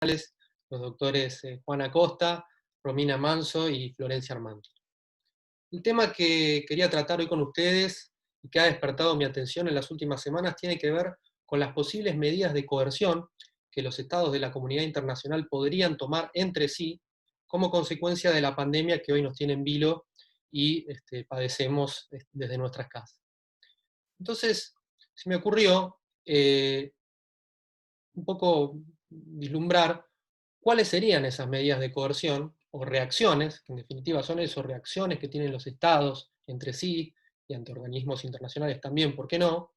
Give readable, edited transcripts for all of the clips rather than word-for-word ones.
los doctores Juan Acosta, Romina Manso y Florencia Armando. El tema que quería tratar hoy con ustedes y que ha despertado mi atención en las últimas semanas tiene que ver con las posibles medidas de coerción que los estados de la comunidad internacional podrían tomar entre sí como consecuencia de la pandemia que hoy nos tiene en vilo y padecemos desde nuestras casas. Entonces, se me ocurrió un poco vislumbrar cuáles serían esas medidas de coerción o reacciones, que en definitiva son eso, reacciones que tienen los estados entre sí y ante organismos internacionales también, ¿por qué no?,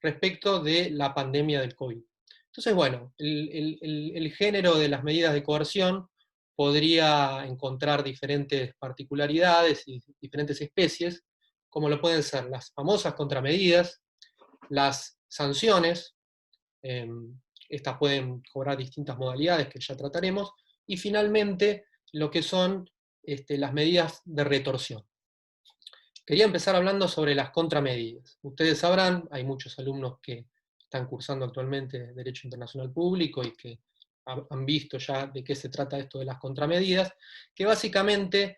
respecto de la pandemia del COVID. Entonces, bueno, el género de las medidas de coerción podría encontrar diferentes particularidades y diferentes especies, como lo pueden ser las famosas contramedidas, las sanciones, estas pueden cobrar distintas modalidades que ya trataremos, y finalmente lo que son las medidas de retorsión. Quería empezar hablando sobre las contramedidas. Ustedes sabrán, hay muchos alumnos que están cursando actualmente Derecho Internacional Público y que han visto ya de qué se trata esto de las contramedidas, que básicamente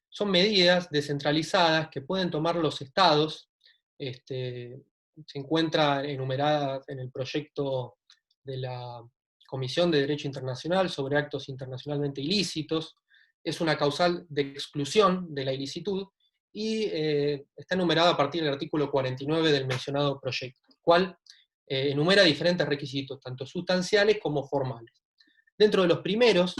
son medidas descentralizadas que pueden tomar los estados. Se encuentra enumerada en el proyecto de la Comisión de Derecho Internacional sobre actos internacionalmente ilícitos. Es una causal de exclusión de la ilicitud y está enumerada a partir del artículo 49 del mencionado proyecto, el cual enumera diferentes requisitos, tanto sustanciales como formales. Dentro de los primeros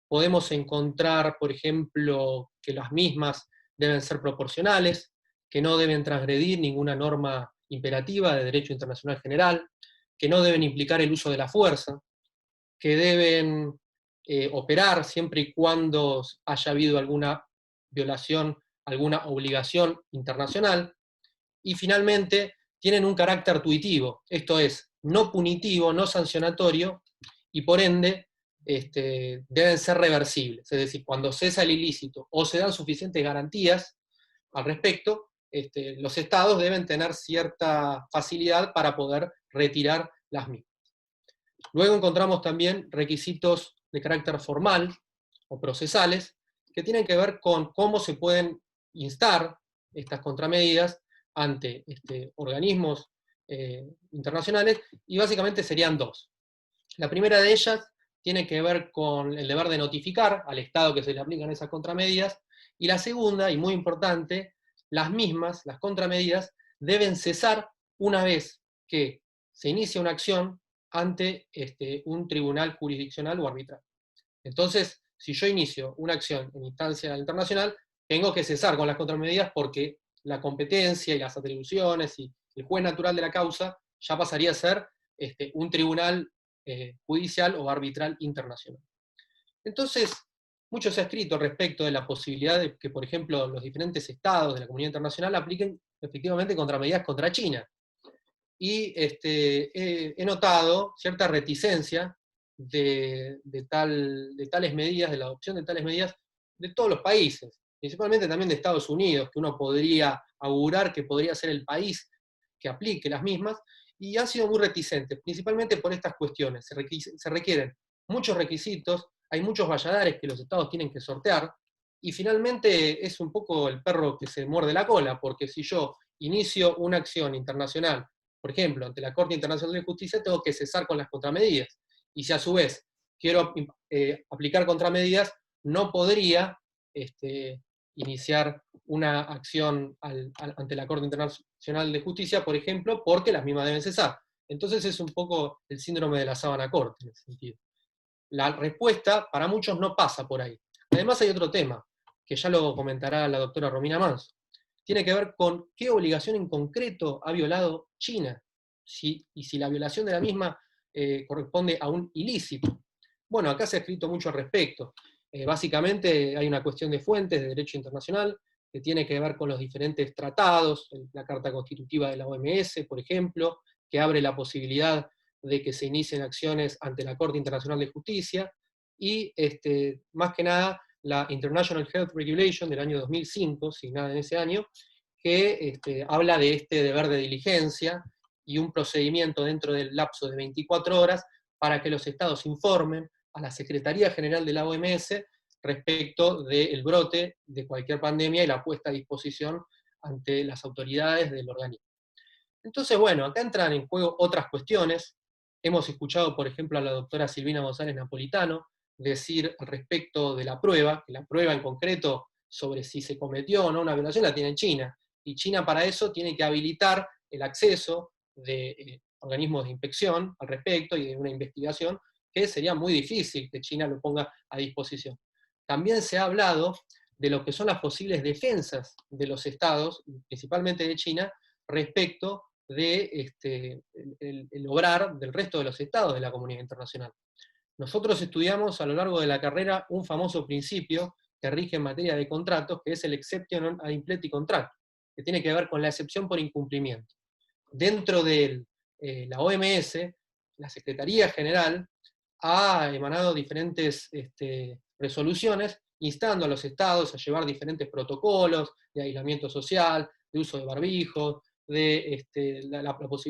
podemos encontrar, por ejemplo, que las mismas deben ser proporcionales, que no deben transgredir ninguna norma imperativa de derecho internacional general, que no deben implicar el uso de la fuerza, que deben operar siempre y cuando haya habido alguna violación, alguna obligación internacional, y finalmente tienen un carácter tuitivo, esto es, no punitivo, no sancionatorio, y por ende deben ser reversibles, es decir, cuando cesa el ilícito o se dan suficientes garantías al respecto, los estados deben tener cierta facilidad para poder retirar las mismas. Luego encontramos también requisitos de carácter formal o procesales que tienen que ver con cómo se pueden instar estas contramedidas ante organismos internacionales, y básicamente serían dos. La primera de ellas tiene que ver con el deber de notificar al Estado que se le aplican esas contramedidas, y la segunda, y muy importante, las contramedidas, deben cesar una vez que se inicia una acción ante un tribunal jurisdiccional o arbitral. Entonces, si yo inicio una acción en instancia internacional, tengo que cesar con las contramedidas porque la competencia y las atribuciones y el juez natural de la causa ya pasaría a ser un tribunal judicial o arbitral internacional. Entonces, mucho se ha escrito respecto de la posibilidad de que, por ejemplo, los diferentes estados de la comunidad internacional apliquen efectivamente contramedidas contra China. Y he notado cierta reticencia de tales medidas, de la adopción de tales medidas de todos los países, principalmente también de Estados Unidos, que uno podría augurar que podría ser el país que aplique las mismas, y han sido muy reticentes, principalmente por estas cuestiones. Se requieren muchos requisitos, hay muchos valladares que los estados tienen que sortear, y finalmente es un poco el perro que se muerde la cola, porque si yo inicio una acción internacional, por ejemplo, ante la Corte Internacional de Justicia, tengo que cesar con las contramedidas. Y si a su vez quiero aplicar contramedidas, no podría iniciar una acción ante la Corte Internacional de Justicia, por ejemplo, porque las mismas deben cesar. Entonces es un poco el síndrome de la sábana corta en ese sentido. La respuesta para muchos no pasa por ahí. Además hay otro tema, que ya lo comentará la doctora Romina Manso. Tiene que ver con qué obligación en concreto ha violado China, y si la violación de la misma corresponde a un ilícito. Bueno, acá se ha escrito mucho al respecto. Básicamente hay una cuestión de fuentes de derecho internacional que tiene que ver con los diferentes tratados, la Carta Constitutiva de la OMS, por ejemplo, que abre la posibilidad de que se inicien acciones ante la Corte Internacional de Justicia, y más que nada la International Health Regulation del año 2005, signada en ese año, que habla de este deber de diligencia y un procedimiento dentro del lapso de 24 horas para que los estados informen a la Secretaría General de la OMS respecto del brote de cualquier pandemia y la puesta a disposición ante las autoridades del organismo. Entonces, bueno, acá entran en juego otras cuestiones. Hemos escuchado, por ejemplo, a la doctora Silvina González Napolitano decir respecto de la prueba, que la prueba en concreto sobre si se cometió o no una violación la tiene China, y China para eso tiene que habilitar el acceso de organismos de inspección al respecto y de una investigación que sería muy difícil que China lo ponga a disposición. También se ha hablado de lo que son las posibles defensas de los estados, principalmente de China, respecto de el obrar del resto de los estados de la comunidad internacional. Nosotros estudiamos a lo largo de la carrera un famoso principio que rige en materia de contratos, que es el exception ad impleti contract, que tiene que ver con la excepción por incumplimiento. Dentro de la OMS, la Secretaría General ha emanado diferentes resoluciones instando a los estados a llevar diferentes protocolos de aislamiento social, de uso de barbijos, de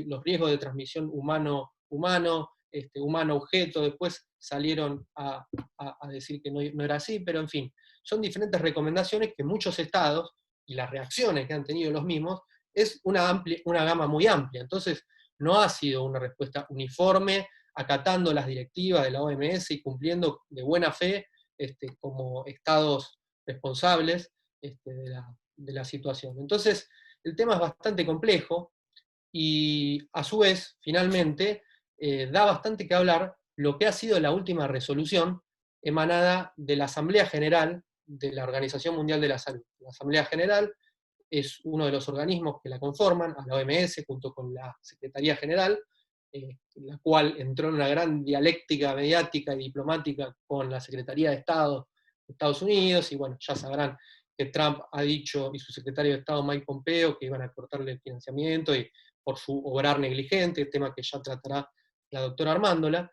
los riesgos de transmisión humano-humano, humano-objeto. Después salieron a decir que no era así, pero en fin, son diferentes recomendaciones que muchos estados, y las reacciones que han tenido los mismos, es una gama muy amplia. Entonces, no ha sido una respuesta uniforme, acatando las directivas de la OMS y cumpliendo de buena fe como estados responsables de la situación. Entonces, el tema es bastante complejo y a su vez, finalmente, da bastante que hablar lo que ha sido la última resolución emanada de la Asamblea General de la Organización Mundial de la Salud. La Asamblea General es uno de los organismos que la conforman, a la OMS, junto con la Secretaría General, la cual entró en una gran dialéctica mediática y diplomática con la Secretaría de Estado de Estados Unidos, y bueno, ya sabrán que Trump ha dicho, y su secretario de Estado Mike Pompeo, que iban a cortarle el financiamiento y por su obrar negligente, tema que ya tratará la doctora Armándola.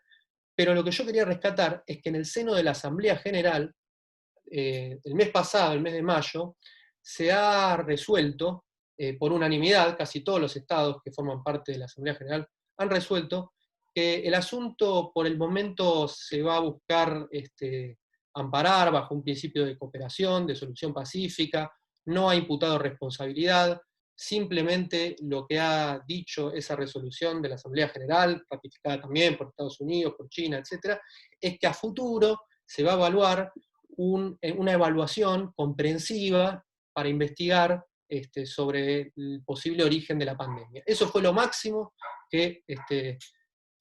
Pero lo que yo quería rescatar es que en el seno de la Asamblea General, el mes pasado, el mes de mayo, se ha resuelto por unanimidad, casi todos los estados que forman parte de la Asamblea General han resuelto que el asunto por el momento se va a buscar amparar bajo un principio de cooperación, de solución pacífica, no ha imputado responsabilidad, simplemente lo que ha dicho esa resolución de la Asamblea General, ratificada también por Estados Unidos, por China, etc., es que a futuro se va a evaluar una evaluación comprensiva para investigar sobre el posible origen de la pandemia. Eso fue lo máximo que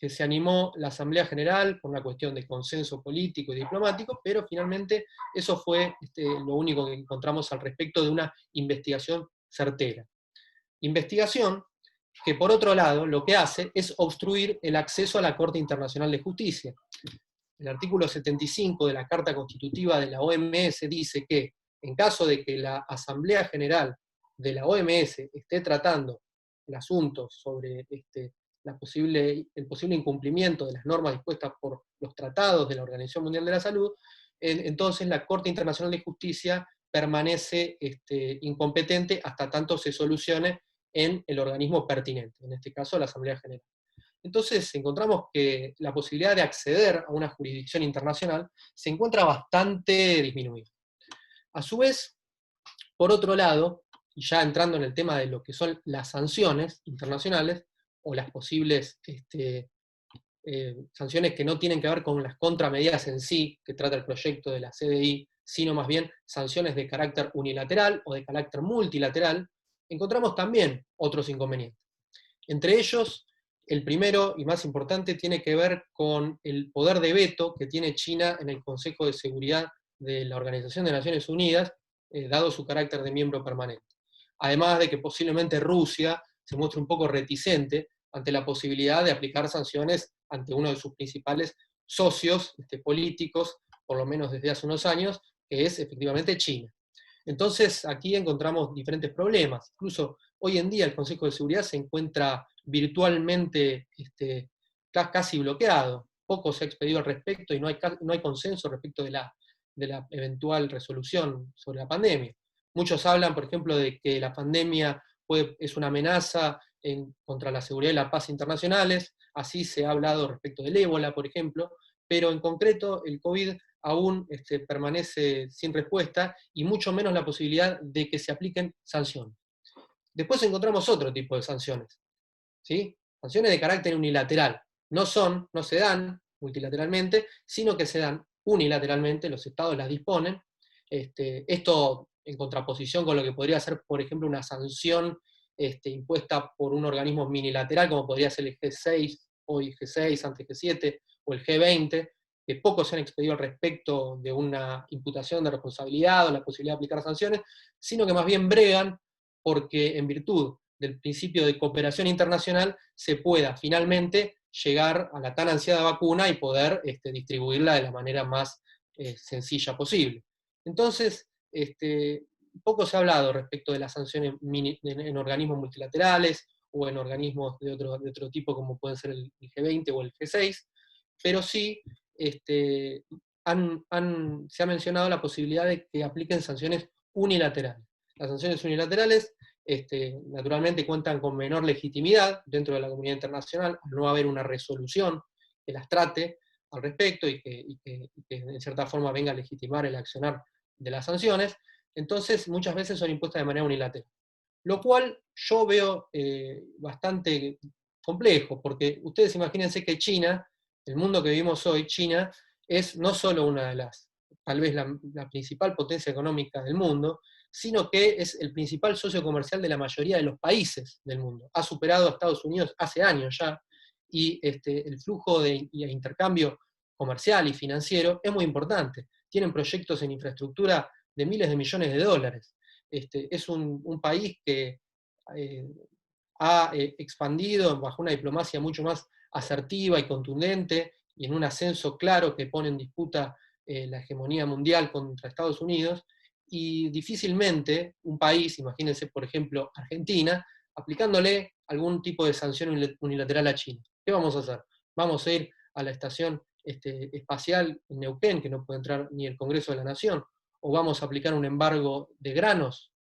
se animó la Asamblea General por una cuestión de consenso político y diplomático, pero finalmente eso fue lo único que encontramos al respecto de una investigación certera. Investigación que, por otro lado, lo que hace es obstruir el acceso a la Corte Internacional de Justicia. El artículo 75 de la Carta Constitutiva de la OMS dice que, en caso de que la Asamblea General de la OMS esté tratando el asunto sobre el posible incumplimiento de las normas dispuestas por los tratados de la Organización Mundial de la Salud, entonces la Corte Internacional de Justicia permanece incompetente hasta tanto se solucione en el organismo pertinente, en este caso la Asamblea General. Entonces encontramos que la posibilidad de acceder a una jurisdicción internacional se encuentra bastante disminuida. A su vez, por otro lado, y ya entrando en el tema de lo que son las sanciones internacionales, o las posibles sanciones que no tienen que ver con las contramedidas en sí, que trata el proyecto de la CDI, sino más bien sanciones de carácter unilateral o de carácter multilateral, encontramos también otros inconvenientes. Entre ellos, el primero y más importante tiene que ver con el poder de veto que tiene China en el Consejo de Seguridad de la Organización de Naciones Unidas, dado su carácter de miembro permanente. Además de que posiblemente Rusia se muestre un poco reticente ante la posibilidad de aplicar sanciones ante uno de sus principales socios políticos, por lo menos desde hace unos años, que es efectivamente China. Entonces, aquí encontramos diferentes problemas. Incluso hoy en día el Consejo de Seguridad se encuentra virtualmente casi bloqueado. Poco se ha expedido al respecto y no hay consenso respecto de la eventual resolución sobre la pandemia. Muchos hablan, por ejemplo, de que la pandemia es una amenaza contra la seguridad y la paz internacionales, así se ha hablado respecto del ébola, por ejemplo, pero en concreto el COVID aún permanece sin respuesta y mucho menos la posibilidad de que se apliquen sanciones. Después encontramos otro tipo de sanciones, ¿sí? Sanciones de carácter unilateral. No se dan multilateralmente, sino que se dan unilateralmente, los estados las disponen. Esto en contraposición con lo que podría ser, por ejemplo, una sanción impuesta por un organismo minilateral, como podría ser el G6, hoy G6, antes G7, o el G20, que pocos se han expedido al respecto de una imputación de responsabilidad o la posibilidad de aplicar sanciones, sino que más bien bregan porque en virtud del principio de cooperación internacional se pueda finalmente llegar a la tan ansiada vacuna y poder distribuirla de la manera más sencilla posible. Entonces, poco se ha hablado respecto de las sanciones en organismos multilaterales o en organismos de otro tipo como pueden ser el G20 o el G6, pero sí se ha mencionado la posibilidad de que apliquen sanciones unilaterales. Las sanciones unilaterales naturalmente cuentan con menor legitimidad dentro de la comunidad internacional, al no haber una resolución que las trate al respecto y que en cierta forma venga a legitimar el accionar de las sanciones, entonces muchas veces son impuestas de manera unilateral. Lo cual yo veo bastante complejo, porque ustedes imagínense que China, el mundo que vivimos hoy, China, es no solo una de las, tal vez la principal potencia económica del mundo, sino que es el principal socio comercial de la mayoría de los países del mundo. Ha superado a Estados Unidos hace años ya, y el flujo de intercambio comercial y financiero es muy importante. Tienen proyectos en infraestructura de miles de millones de dólares. Es un país que ha expandido bajo una diplomacia mucho más asertiva y contundente, y en un ascenso claro que pone en disputa la hegemonía mundial contra Estados Unidos, y difícilmente un país, imagínense por ejemplo Argentina, aplicándole algún tipo de sanción unilateral a China. ¿Qué vamos a hacer? Vamos a ir a la estación espacial en Neuquén, que no puede entrar ni el Congreso de la Nación, o vamos a aplicar un embargo de granos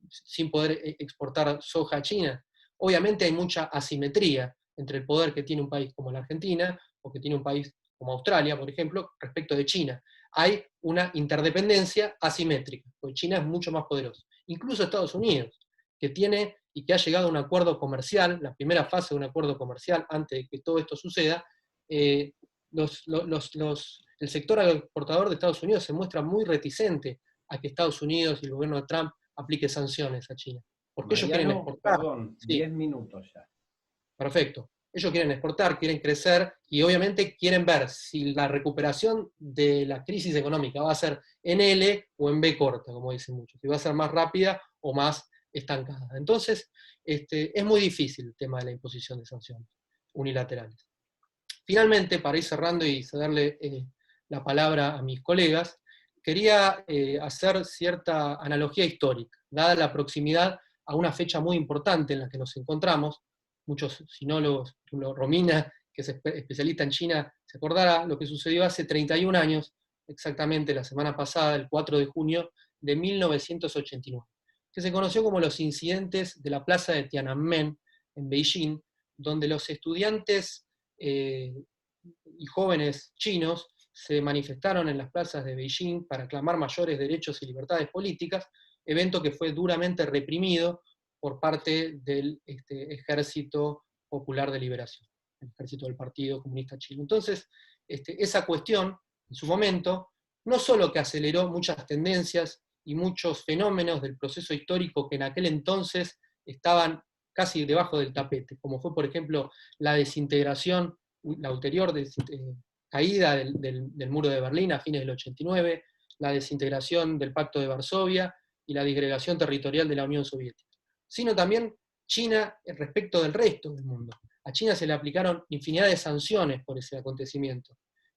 sin poder exportar soja a China. Obviamente hay mucha asimetría entre el poder que tiene un país como la Argentina, o que tiene un país como Australia, por ejemplo, respecto de China. Hay una interdependencia asimétrica, porque China es mucho más poderoso. Incluso Estados Unidos, que tiene y que ha llegado a un acuerdo comercial, la primera fase de un acuerdo comercial, antes de que todo esto suceda, el sector agroexportador de Estados Unidos se muestra muy reticente a que Estados Unidos y el gobierno de Trump aplique sanciones a China. Porque ellos quieren Mariano, exportar. perdón, Sí, 10 minutos ya. perfecto. Ellos quieren exportar, quieren crecer y obviamente quieren ver si la recuperación de la crisis económica va a ser en L o en B corta, como dicen muchos, si va a ser más rápida o más estancada. Entonces, es muy difícil el tema de la imposición de sanciones unilaterales. Finalmente, para ir cerrando y cederle la palabra a mis colegas, quería hacer cierta analogía histórica, dada la proximidad a una fecha muy importante en la que nos encontramos. Muchos sinólogos, por ejemplo, Romina, que es especialista en China, se acordará lo que sucedió hace 31 años, exactamente la semana pasada, el 4 de junio de 1989, que se conoció como los incidentes de la plaza de Tiananmen en Beijing, donde los estudiantes y jóvenes chinos se manifestaron en las plazas de Beijing para clamar mayores derechos y libertades políticas, evento que fue duramente reprimido por parte del Ejército Popular de Liberación, el ejército del Partido Comunista Chino. Entonces, esa cuestión, en su momento, no solo que aceleró muchas tendencias y muchos fenómenos del proceso histórico que en aquel entonces estaban casi debajo del tapete, como fue, por ejemplo, la desintegración, la ulterior caída del muro de Berlín a fines del 89, la desintegración del Pacto de Varsovia y la disgregación territorial de la Unión Soviética, sino también China respecto del resto del mundo. A China se le aplicaron infinidad de sanciones por ese acontecimiento.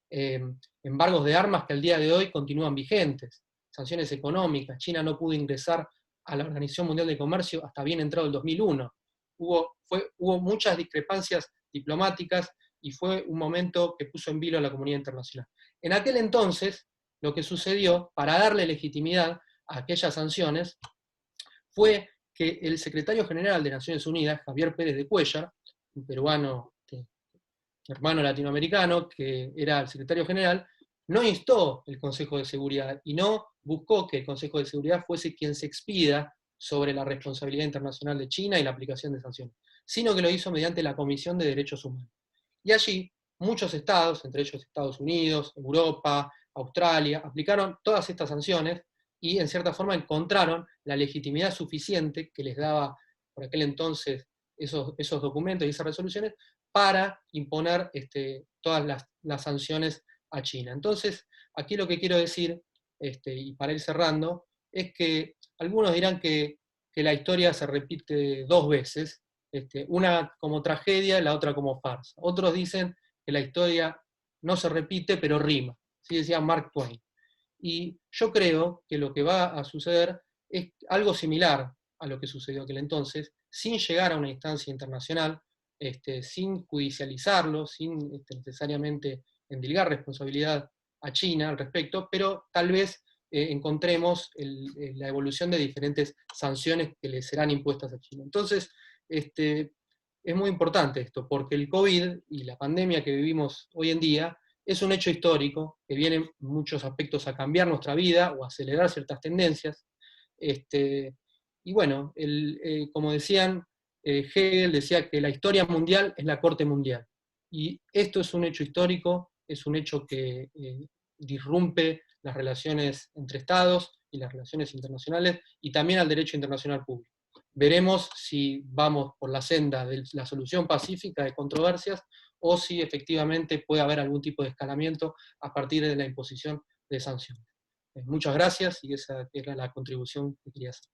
Embargos de armas que al día de hoy continúan vigentes, sanciones económicas. China no pudo ingresar a la Organización Mundial de Comercio hasta bien entrado el 2001. Hubo muchas discrepancias diplomáticas y fue un momento que puso en vilo a la comunidad internacional. En aquel entonces, lo que sucedió, para darle legitimidad a aquellas sanciones, fue que el secretario general de Naciones Unidas, Javier Pérez de Cuéllar, un peruano, hermano latinoamericano, que era el secretario general, no instó el Consejo de Seguridad y no buscó que el Consejo de Seguridad fuese quien se expida sobre la responsabilidad internacional de China y la aplicación de sanciones, sino que lo hizo mediante la Comisión de Derechos Humanos. Y allí muchos estados, entre ellos Estados Unidos, Europa, Australia, aplicaron todas estas sanciones y en cierta forma encontraron la legitimidad suficiente que les daba por aquel entonces esos documentos y esas resoluciones para imponer todas las sanciones a China. Entonces, aquí lo que quiero decir, y para ir cerrando, es que algunos dirán que la historia se repite dos veces, una como tragedia y la otra como farsa. Otros dicen que la historia no se repite, pero rima. Así decía Mark Twain. Y yo creo que lo que va a suceder es algo similar a lo que sucedió aquel entonces, sin llegar a una instancia internacional, sin judicializarlo, sin necesariamente endilgar responsabilidad a China al respecto, pero tal vez encontremos la evolución de diferentes sanciones que le serán impuestas a China. Entonces, es muy importante esto, porque el COVID y la pandemia que vivimos hoy en día es un hecho histórico que viene en muchos aspectos a cambiar nuestra vida o a acelerar ciertas tendencias. Y bueno, como decían, Hegel decía que la historia mundial es la corte mundial. Y esto es un hecho histórico, es un hecho que disrumpe las relaciones entre estados y las relaciones internacionales y también al derecho internacional público. Veremos si vamos por la senda de la solución pacífica de controversias o si efectivamente puede haber algún tipo de escalamiento a partir de la imposición de sanciones. Muchas gracias y esa era la contribución que quería hacer.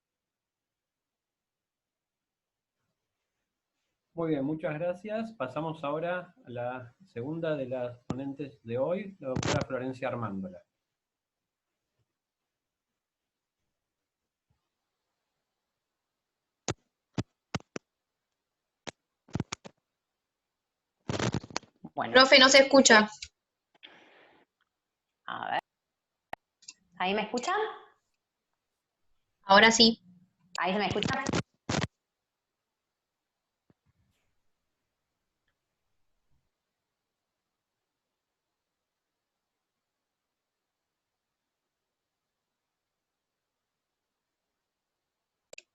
Muy bien, muchas gracias. Pasamos ahora a la segunda de las ponentes de hoy, la doctora Florencia Armándola. Bueno. Profe, no se escucha. A ver. ¿Ahí me escuchan? Ahora sí. ¿Ahí se me escucha?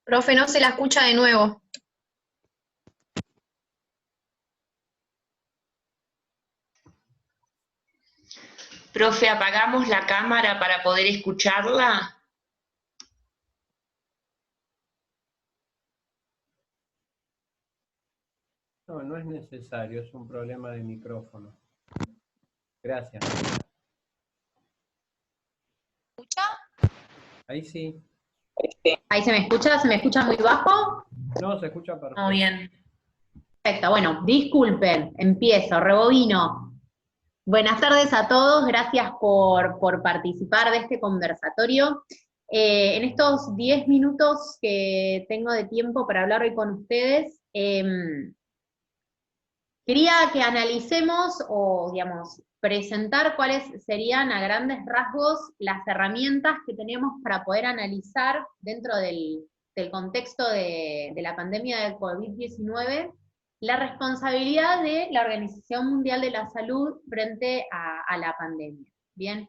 Profe, no se la escucha de nuevo. Profe, ¿apagamos la cámara para poder escucharla? No, no es necesario, es un problema de micrófono. Gracias. ¿Escucha? Ahí sí. ¿Ahí se me escucha? ¿Se me escucha muy bajo? No, se escucha perfecto. Muy bien. Perfecto, bueno, disculpen, empiezo, rebobino. Buenas tardes a todos, gracias por participar de este conversatorio. En estos 10 minutos que tengo de tiempo para hablar hoy con ustedes, quería que analicemos o, digamos, presentar cuáles serían a grandes rasgos las herramientas que tenemos para poder analizar dentro del contexto de la pandemia del COVID-19 la responsabilidad de la Organización Mundial de la Salud frente a la pandemia. Bien.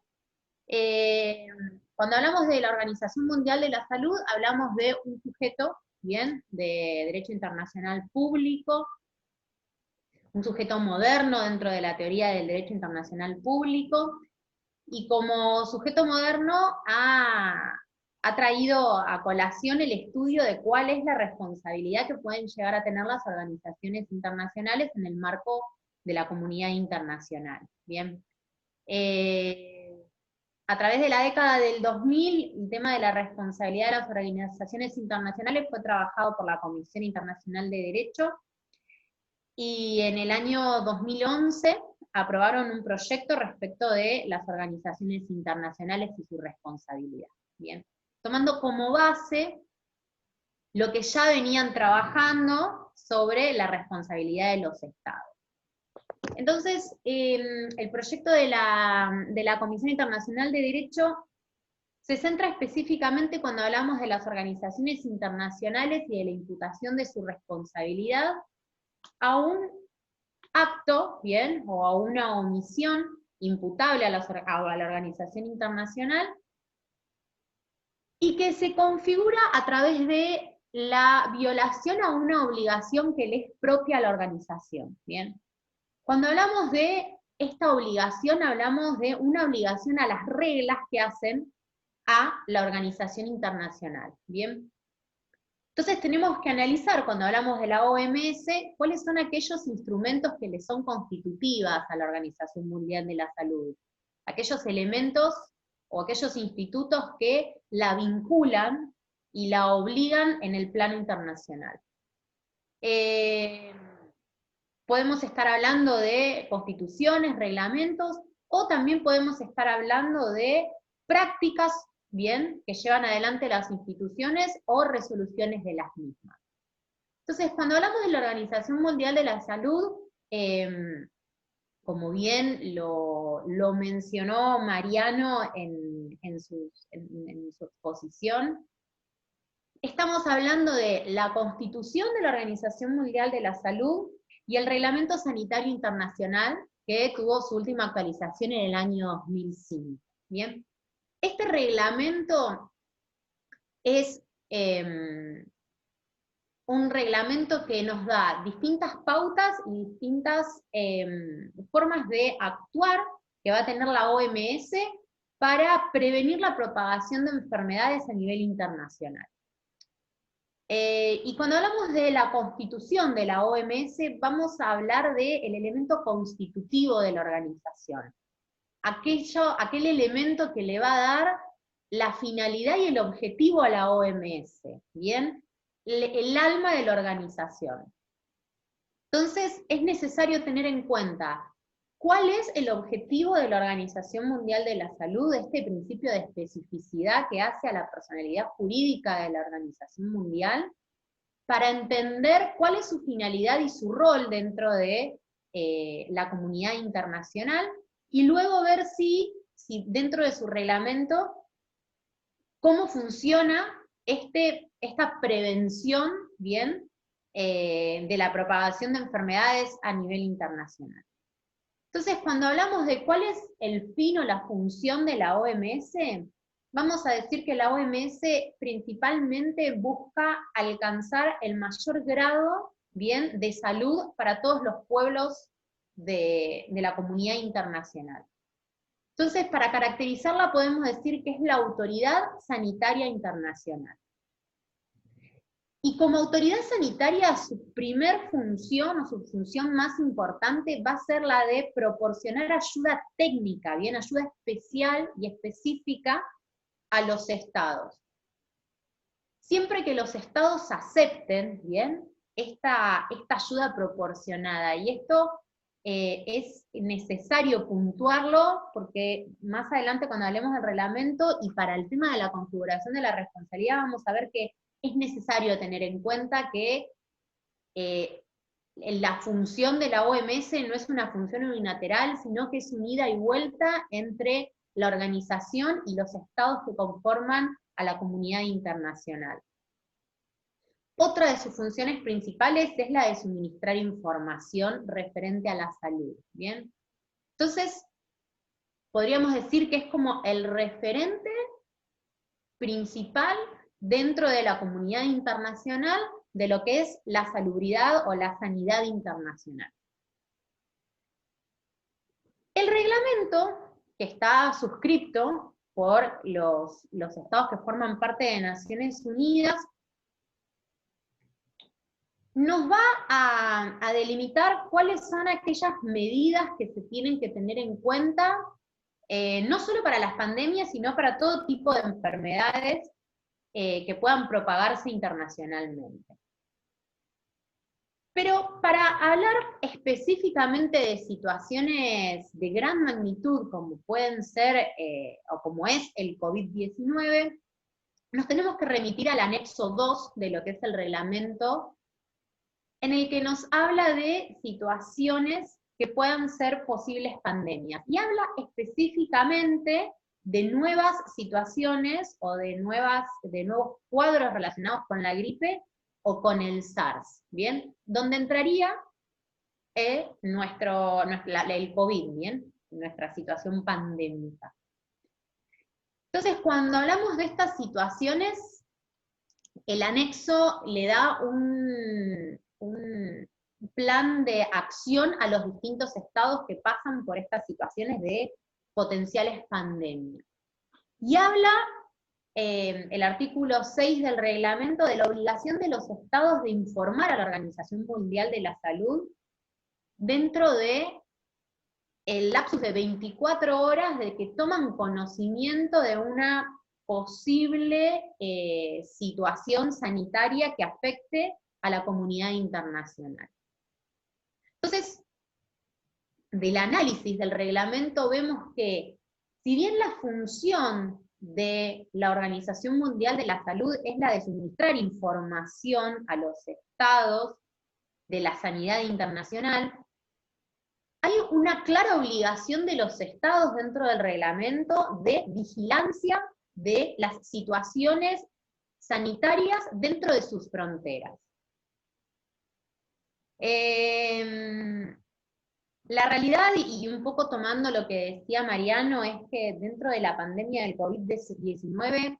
Cuando hablamos de la Organización Mundial de la Salud, hablamos de un sujeto, bien, de derecho internacional público, un sujeto moderno dentro de la teoría del derecho internacional público, y como sujeto moderno ha traído a colación el estudio de cuál es la responsabilidad que pueden llegar a tener las organizaciones internacionales en el marco de la comunidad internacional. Bien. A través de la década del 2000, el tema de la responsabilidad de las organizaciones internacionales fue trabajado por la Comisión Internacional de Derecho, y en el año 2011 aprobaron un proyecto respecto de las organizaciones internacionales y su responsabilidad. Bien. Tomando como base lo que ya venían trabajando sobre la responsabilidad de los estados. Entonces, el proyecto de la Comisión Internacional de Derecho se centra específicamente cuando hablamos de las organizaciones internacionales y de la imputación de su responsabilidad a un acto, ¿bien? O a una omisión imputable a la organización internacional, y que se configura a través de la violación a una obligación que le es propia a la organización, ¿bien? Cuando hablamos de esta obligación, hablamos de una obligación a las reglas que hacen a la organización internacional, ¿bien? Entonces tenemos que analizar, cuando hablamos de la OMS, cuáles son aquellos instrumentos que le son constitutivas a la Organización Mundial de la Salud, aquellos elementos o aquellos institutos que la vinculan y la obligan en el plano internacional. Podemos estar hablando de constituciones, reglamentos, o también podemos estar hablando de prácticas, bien, que llevan adelante las instituciones o resoluciones de las mismas. Entonces, cuando hablamos de la Organización Mundial de la Salud, como bien lo mencionó Mariano en su exposición, estamos hablando de la Constitución de la Organización Mundial de la Salud y el Reglamento Sanitario Internacional, que tuvo su última actualización en el año 2005. ¿Bien? Este reglamento es un reglamento que nos da distintas pautas y distintas formas de actuar que va a tener la OMS para prevenir la propagación de enfermedades a nivel internacional. Y cuando hablamos de la constitución de la OMS, vamos a hablar del elemento constitutivo de la organización. Aquel elemento que le va a dar la finalidad y el objetivo a la OMS, ¿bien? El alma de la organización. Entonces, es necesario tener en cuenta cuál es el objetivo de la Organización Mundial de la Salud, este principio de especificidad que hace a la personalidad jurídica de la Organización Mundial, para entender cuál es su finalidad y su rol dentro de la comunidad internacional, y luego ver si dentro de su reglamento, cómo funciona esta prevención, ¿bien?, de la propagación de enfermedades a nivel internacional. Entonces, cuando hablamos de cuál es el fin o la función de la OMS, vamos a decir que la OMS principalmente busca alcanzar el mayor grado, ¿bien?, de salud para todos los pueblos de la comunidad internacional. Entonces, para caracterizarla podemos decir que es la Autoridad Sanitaria Internacional. Y como autoridad sanitaria, su primer función, o su función más importante, va a ser la de proporcionar ayuda técnica, bien, ayuda especial y específica a los estados. Siempre que los estados acepten, bien, esta ayuda proporcionada, y esto es necesario puntuarlo, porque más adelante cuando hablemos del reglamento, y para el tema de la configuración de la responsabilidad, vamos a ver que es necesario tener en cuenta que la función de la OMS no es una función unilateral, sino que es un ida y vuelta entre la organización y los estados que conforman a la comunidad internacional. Otra de sus funciones principales es la de suministrar información referente a la salud, ¿bien? Entonces, podríamos decir que es como el referente principal dentro de la comunidad internacional de lo que es la salubridad o la sanidad internacional. El reglamento, que está suscrito por los estados que forman parte de Naciones Unidas, nos va a delimitar cuáles son aquellas medidas que se tienen que tener en cuenta, no solo para las pandemias, sino para todo tipo de enfermedades que puedan propagarse internacionalmente. Pero para hablar específicamente de situaciones de gran magnitud, como pueden ser, o como es el COVID-19, nos tenemos que remitir al anexo 2 de lo que es el reglamento, en el que nos habla de situaciones que puedan ser posibles pandemias. Y habla específicamente de nuevas situaciones o de nuevos cuadros relacionados con la gripe o con el SARS, ¿bien? Donde entraría el COVID, ¿bien? Nuestra situación pandémica. Entonces, cuando hablamos de estas situaciones, el anexo le da un plan de acción a los distintos estados que pasan por estas situaciones de potenciales pandemias. Y habla el artículo 6 del reglamento de la obligación de los estados de informar a la Organización Mundial de la Salud dentro de el lapsus de 24 horas de que toman conocimiento de una posible situación sanitaria que afecte a la comunidad internacional. Entonces, del análisis del reglamento vemos que, si bien la función de la Organización Mundial de la Salud es la de suministrar información a los estados de la sanidad internacional, hay una clara obligación de los estados dentro del reglamento de vigilancia de las situaciones sanitarias dentro de sus fronteras. La realidad, y un poco tomando lo que decía Mariano, es que dentro de la pandemia del COVID-19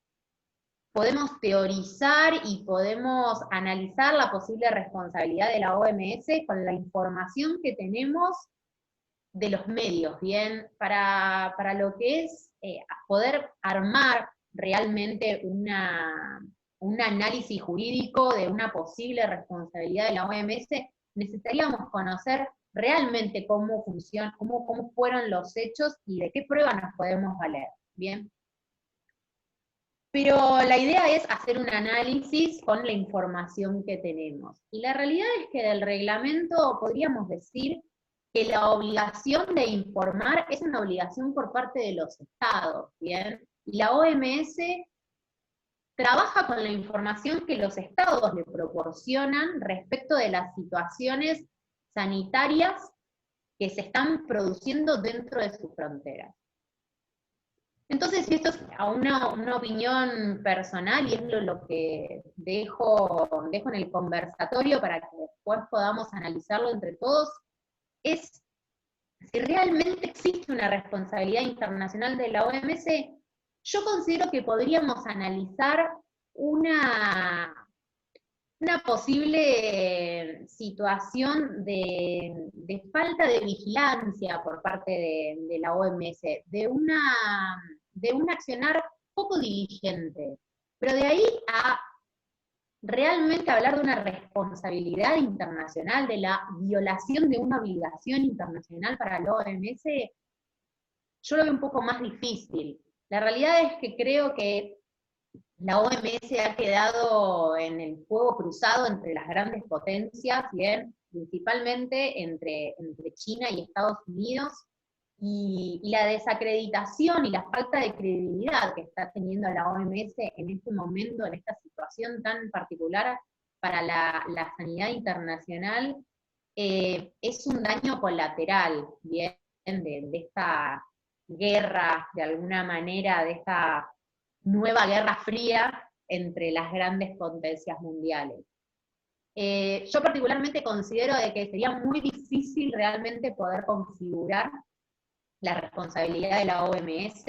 podemos teorizar y podemos analizar la posible responsabilidad de la OMS con la información que tenemos de los medios, ¿bien? Para lo que es poder armar realmente un análisis jurídico de una posible responsabilidad de la OMS, necesitaríamos conocer realmente cómo funciona, cómo fueron los hechos y de qué prueba nos podemos valer, ¿bien? Pero la idea es hacer un análisis con la información que tenemos. Y la realidad es que del reglamento podríamos decir que la obligación de informar es una obligación por parte de los estados, ¿bien? Y la OMS trabaja con la información que los estados le proporcionan respecto de las situaciones sanitarias que se están produciendo dentro de sus fronteras. Entonces, si esto es una opinión personal, y es lo que dejo en el conversatorio para que después podamos analizarlo entre todos, es si realmente existe una responsabilidad internacional de la OMS. Yo considero que podríamos analizar una posible situación de falta de vigilancia por parte de la OMS, de un accionar poco diligente, pero de ahí a realmente hablar de una responsabilidad internacional, de la violación de una obligación internacional para la OMS, yo lo veo un poco más difícil. La realidad es que creo que la OMS ha quedado en el fuego cruzado entre las grandes potencias, ¿bien? Principalmente entre China y Estados Unidos, y la desacreditación y la falta de credibilidad que está teniendo la OMS en este momento, en esta situación tan particular para la sanidad internacional, es un daño colateral, ¿bien? De esta guerra, de alguna manera, de esta nueva guerra fría entre las grandes potencias mundiales. Yo particularmente considero de que sería muy difícil realmente poder configurar la responsabilidad de la OMS,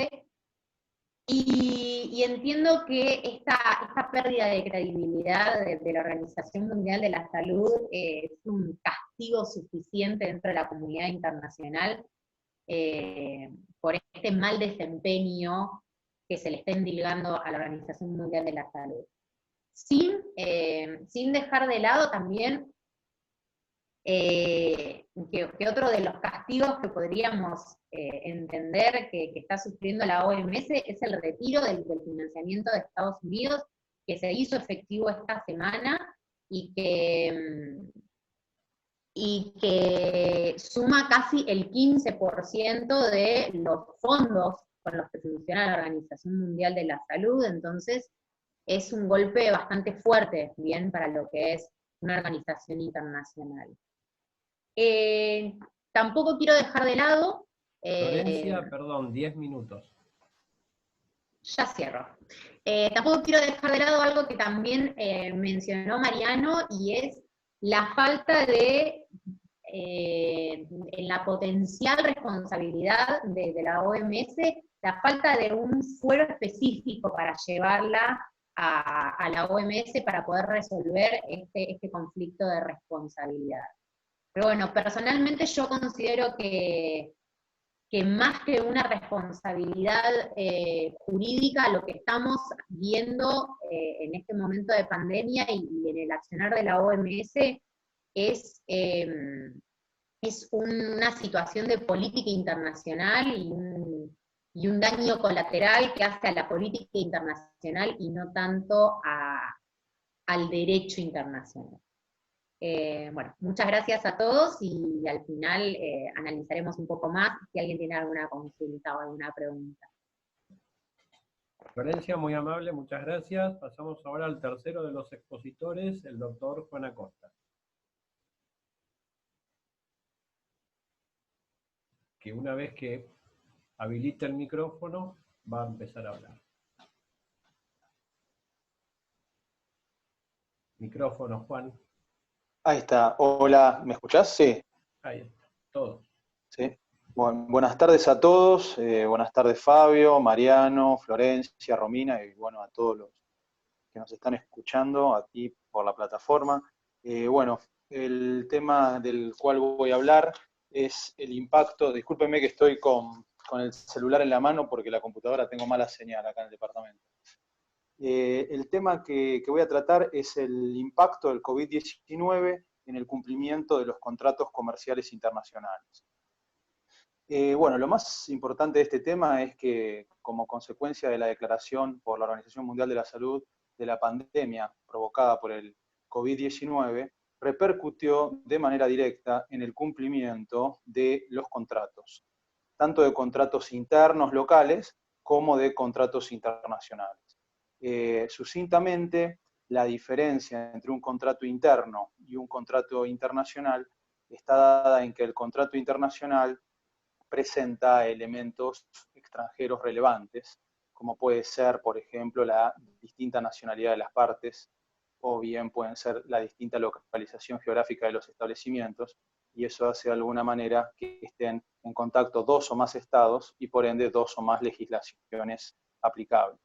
y entiendo que esta pérdida de credibilidad de la Organización Mundial de la Salud es un castigo suficiente dentro de la comunidad internacional por este mal desempeño que se le está endilgando a la Organización Mundial de la Salud. Sin dejar de lado también que otro de los castigos que podríamos entender que está sufriendo la OMS es el retiro del financiamiento de Estados Unidos, que se hizo efectivo esta semana y que suma casi el 15% de los fondos con los que funciona la Organización Mundial de la Salud. Entonces es un golpe bastante fuerte, bien, para lo que es una organización internacional. Tampoco quiero dejar de lado... Florencia, perdón, 10 minutos. Ya cierro. Tampoco quiero dejar de lado algo que también mencionó Mariano, y es la falta de, en la potencial responsabilidad de la OMS, la falta de un fuero específico para llevarla a la OMS para poder resolver este conflicto de responsabilidad. Pero bueno, personalmente yo considero que más que una responsabilidad jurídica, lo que estamos viendo en este momento de pandemia y en el accionar de la OMS es una situación de política internacional y un daño colateral que hace a la política internacional y no tanto al derecho internacional. Bueno, muchas gracias a todos y al final analizaremos un poco más si alguien tiene alguna consulta o alguna pregunta. Florencia, muy amable, muchas gracias. Pasamos ahora al tercero de los expositores, el doctor Juan Acosta, que una vez que habilite el micrófono va a empezar a hablar. Micrófono, Juan. Ahí está. Hola, ¿me escuchás? Sí. Ahí está, todos. Sí. Bueno, buenas tardes a todos. Buenas tardes, Fabio, Mariano, Florencia, Romina, y bueno, a todos los que nos están escuchando aquí por la plataforma. Bueno, el tema del cual voy a hablar es el impacto. Discúlpenme que estoy con el celular en la mano porque la computadora tengo mala señal acá en el departamento. El tema que voy a tratar es el impacto del COVID-19 en el cumplimiento de los contratos comerciales internacionales. Bueno, lo más importante de este tema es que, como consecuencia de la declaración por la Organización Mundial de la Salud de la pandemia provocada por el COVID-19, repercutió de manera directa en el cumplimiento de los contratos, tanto de contratos internos locales como de contratos internacionales. Sucintamente, la diferencia entre un contrato interno y un contrato internacional está dada en que el contrato internacional presenta elementos extranjeros relevantes, como puede ser, por ejemplo, la distinta nacionalidad de las partes, o bien pueden ser la distinta localización geográfica de los establecimientos, y eso hace de alguna manera que estén en contacto dos o más estados y por ende dos o más legislaciones aplicables.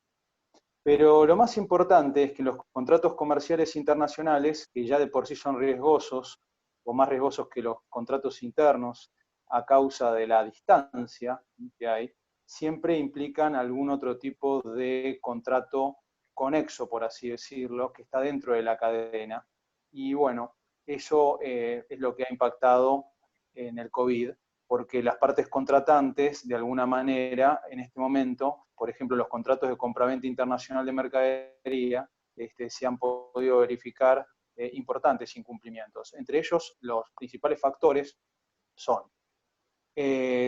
Pero lo más importante es que los contratos comerciales internacionales, que ya de por sí son riesgosos, o más riesgosos que los contratos internos, a causa de la distancia que hay, siempre implican algún otro tipo de contrato conexo, por así decirlo, que está dentro de la cadena. Y bueno, eso es lo que ha impactado en el COVID, porque las partes contratantes, de alguna manera, en este momento, por ejemplo, los contratos de compraventa internacional de mercadería, se han podido verificar importantes incumplimientos. Entre ellos, los principales factores son,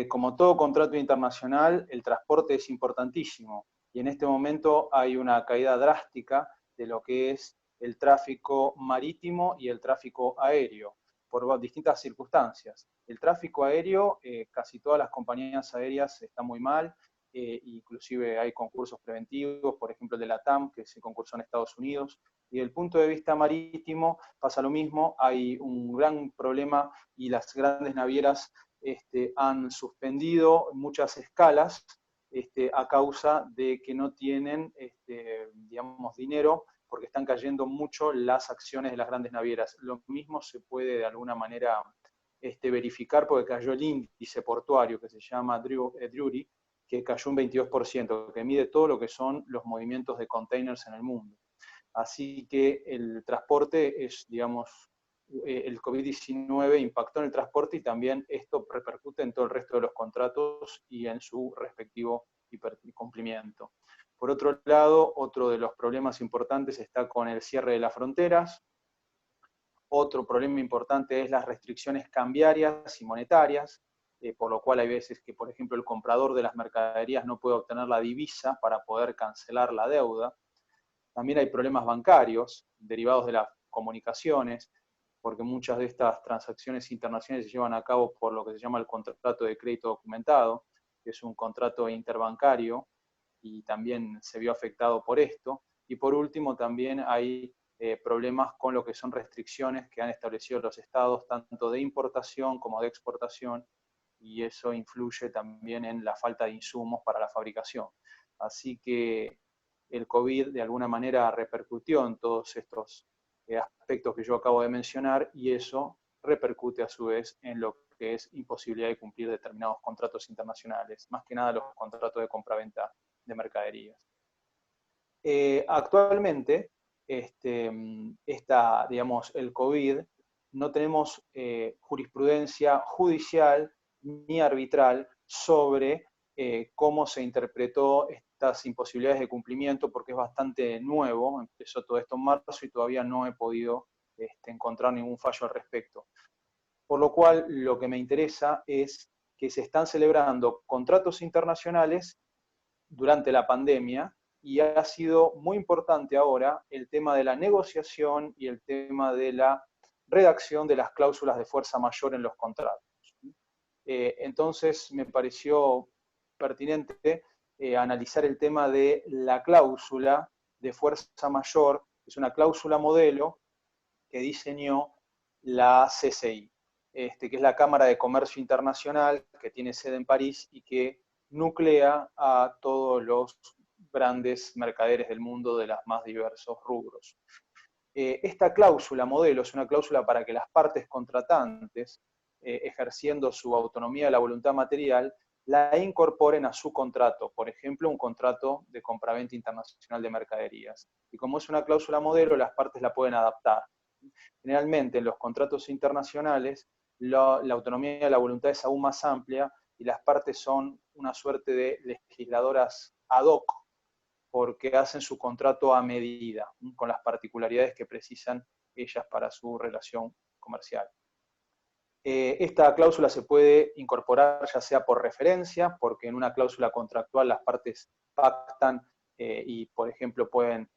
como todo contrato internacional, el transporte es importantísimo, y en este momento hay una caída drástica de lo que es el tráfico marítimo y el tráfico aéreo, por distintas circunstancias. El tráfico aéreo, casi todas las compañías aéreas están muy mal, inclusive hay concursos preventivos, por ejemplo el de la TAM, que se concursó en Estados Unidos, y desde el punto de vista marítimo pasa lo mismo, hay un gran problema y las grandes navieras han suspendido muchas escalas a causa de que no tienen, digamos, dinero, porque están cayendo mucho las acciones de las grandes navieras. Lo mismo se puede de alguna manera verificar porque cayó el índice portuario que se llama Drewry, que cayó un 22%, que mide todo lo que son los movimientos de containers en el mundo. Así que el transporte es, digamos, el COVID-19 impactó en el transporte y también esto repercute en todo el resto de los contratos y en su respectivo cumplimiento. Por otro lado, otro de los problemas importantes está con el cierre de las fronteras. Otro problema importante es las restricciones cambiarias y monetarias, por lo cual hay veces que, por ejemplo, el comprador de las mercaderías no puede obtener la divisa para poder cancelar la deuda. También hay problemas bancarios derivados de las comunicaciones, porque muchas de estas transacciones internacionales se llevan a cabo por lo que se llama el contrato de crédito documentado, que es un contrato interbancario y también se vio afectado por esto. Y por último, también hay problemas con lo que son restricciones que han establecido los estados, tanto de importación como de exportación, y eso influye también en la falta de insumos para la fabricación. Así que el COVID de alguna manera repercutió en todos estos aspectos que yo acabo de mencionar, y eso repercute a su vez en lo que es imposibilidad de cumplir determinados contratos internacionales, más que nada los contratos de compraventa de mercaderías. Actualmente, digamos, el COVID, no tenemos jurisprudencia judicial ni arbitral sobre cómo se interpretó estas imposibilidades de cumplimiento, porque es bastante nuevo, empezó todo esto en marzo y todavía no he podido encontrar ningún fallo al respecto. Por lo cual, lo que me interesa es que se están celebrando contratos internacionales durante la pandemia, y ha sido muy importante ahora el tema de la negociación y el tema de la redacción de las cláusulas de fuerza mayor en los contratos. Entonces me pareció pertinente analizar el tema de la cláusula de fuerza mayor, que es una cláusula modelo que diseñó la CCI, que es la Cámara de Comercio Internacional, que tiene sede en París y que nuclea a todos los grandes mercaderes del mundo de los más diversos rubros. Esta cláusula modelo es una cláusula para que las partes contratantes, ejerciendo su autonomía de la voluntad material, la incorporen a su contrato, por ejemplo, un contrato de compraventa internacional de mercaderías. Y como es una cláusula modelo, las partes la pueden adaptar. Generalmente en los contratos internacionales, la autonomía de la voluntad es aún más amplia y las partes son una suerte de legisladoras ad hoc, porque hacen su contrato a medida, con las particularidades que precisan ellas para su relación comercial. Esta cláusula se puede incorporar ya sea por referencia, porque en una cláusula contractual las partes pactan y, por ejemplo, pueden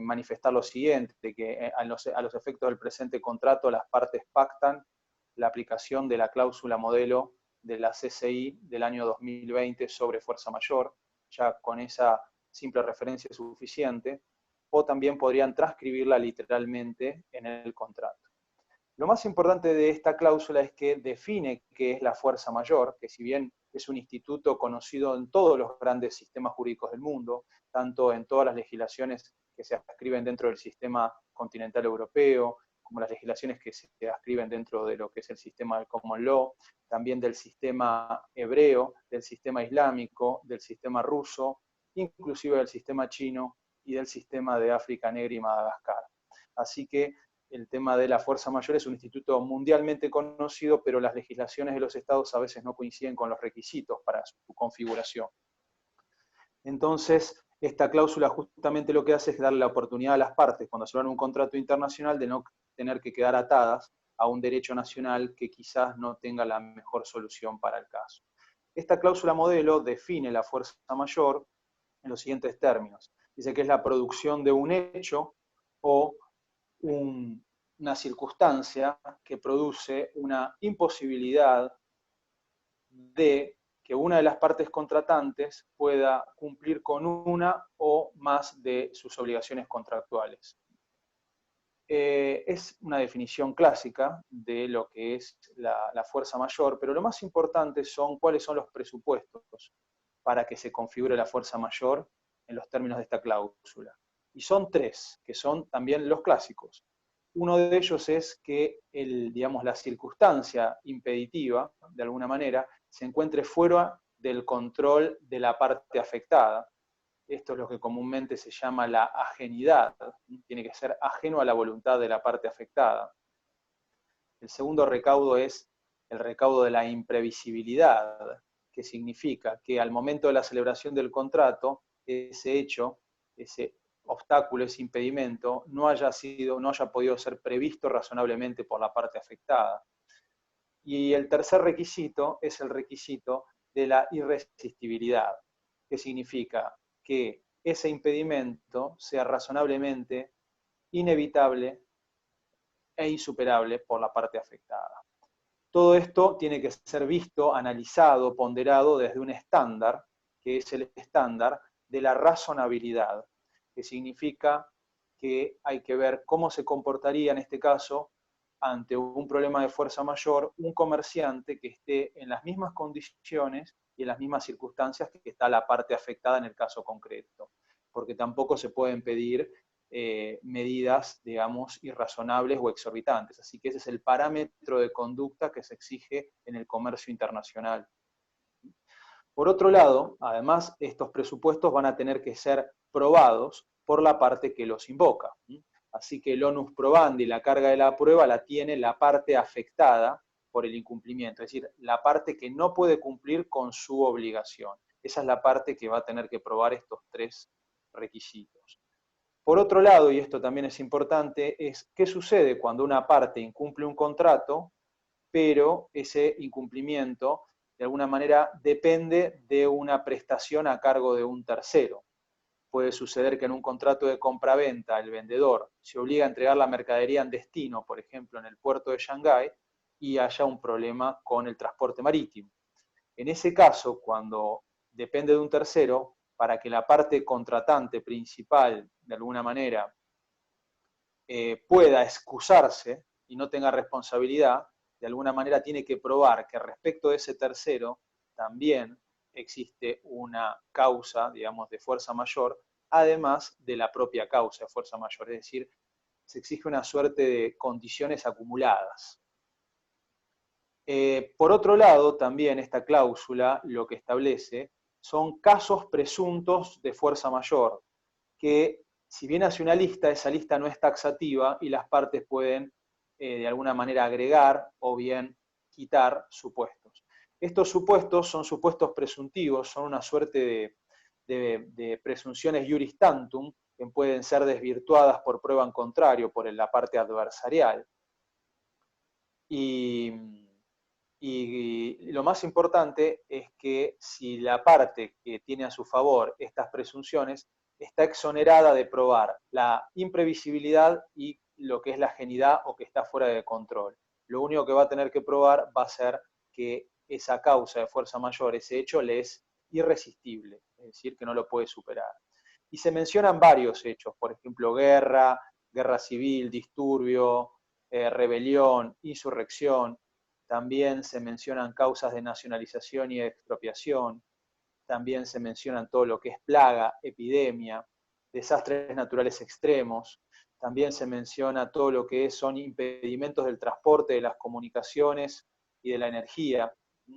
manifestar lo siguiente, que a los efectos del presente contrato las partes pactan la aplicación de la cláusula modelo de la CCI del año 2020 sobre fuerza mayor, ya con esa simple referencia es suficiente, o también podrían transcribirla literalmente en el contrato. Lo más importante de esta cláusula es que define qué es la fuerza mayor, que si bien es un instituto conocido en todos los grandes sistemas jurídicos del mundo, tanto en todas las legislaciones que se ascriben dentro del sistema continental europeo, como las legislaciones que se ascriben dentro de lo que es el sistema del Common Law, también del sistema hebreo, del sistema islámico, del sistema ruso, inclusive del sistema chino y del sistema de África Negra y Madagascar. Así que el tema de la fuerza mayor es un instituto mundialmente conocido, pero las legislaciones de los estados a veces no coinciden con los requisitos para su configuración. Entonces, esta cláusula justamente lo que hace es darle la oportunidad a las partes, cuando se va a un contrato internacional, de no tener que quedar atadas a un derecho nacional que quizás no tenga la mejor solución para el caso. Esta cláusula modelo define la fuerza mayor en los siguientes términos. Dice que es la producción de un hecho o una circunstancia que produce una imposibilidad de que una de las partes contratantes pueda cumplir con una o más de sus obligaciones contractuales. Es una definición clásica de lo que es la fuerza mayor, pero lo más importante son cuáles son los presupuestos para que se configure la fuerza mayor en los términos de esta cláusula. Y son tres, que son también los clásicos. Uno de ellos es que la circunstancia impeditiva, de alguna manera, se encuentre fuera del control de la parte afectada. Esto es lo que comúnmente se llama la ajenidad. Tiene que ser ajeno a la voluntad de la parte afectada. El segundo recaudo es el recaudo de la imprevisibilidad, que significa que al momento de la celebración del contrato, ese hecho, ese obstáculo, ese impedimento, no haya podido ser previsto razonablemente por la parte afectada. Y el tercer requisito es el requisito de la irresistibilidad, que significa que ese impedimento sea razonablemente inevitable e insuperable por la parte afectada. Todo esto tiene que ser visto, analizado, ponderado desde un estándar, que es el estándar de la razonabilidad, que significa que hay que ver cómo se comportaría en este caso ante un problema de fuerza mayor un comerciante que esté en las mismas condiciones y en las mismas circunstancias que está la parte afectada en el caso concreto, porque tampoco se pueden pedir medidas, digamos, irrazonables o exorbitantes. Así que ese es el parámetro de conducta que se exige en el comercio internacional. Por otro lado, además, estos presupuestos van a tener que ser probados por la parte que los invoca. Así que el onus probandi, la carga de la prueba, la tiene la parte afectada por el incumplimiento, es decir, la parte que no puede cumplir con su obligación. Esa es la parte que va a tener que probar estos tres requisitos. Por otro lado, y esto también es importante, es qué sucede cuando una parte incumple un contrato, pero ese incumplimiento de alguna manera depende de una prestación a cargo de un tercero. Puede suceder que en un contrato de compra-venta el vendedor se obliga a entregar la mercadería en destino, por ejemplo en el puerto de Shanghái, y haya un problema con el transporte marítimo. En ese caso, cuando depende de un tercero, para que la parte contratante principal, de alguna manera, pueda excusarse y no tenga responsabilidad, de alguna manera tiene que probar que respecto de ese tercero también existe una causa, digamos, de fuerza mayor, además de la propia causa de fuerza mayor, es decir, se exige una suerte de condiciones acumuladas. Por otro lado, también esta cláusula lo que establece son casos presuntos de fuerza mayor, que si bien hace una lista, esa lista no es taxativa y las partes pueden de alguna manera agregar o bien quitar supuestos. Estos supuestos son supuestos presuntivos, son una suerte de presunciones iuris tantum, que pueden ser desvirtuadas por prueba en contrario, por la parte adversarial. Y lo más importante es que si la parte que tiene a su favor estas presunciones está exonerada de probar la imprevisibilidad y lo que es la ajenidad o que está fuera de control. Lo único que va a tener que probar va a ser que esa causa de fuerza mayor, ese hecho, le es irresistible, es decir, que no lo puede superar. Y se mencionan varios hechos, por ejemplo, guerra, guerra civil, disturbio, rebelión, insurrección. También se mencionan causas de nacionalización y expropiación. También se mencionan todo lo que es plaga, epidemia, desastres naturales extremos. También se menciona todo lo que son impedimentos del transporte, de las comunicaciones y de la energía,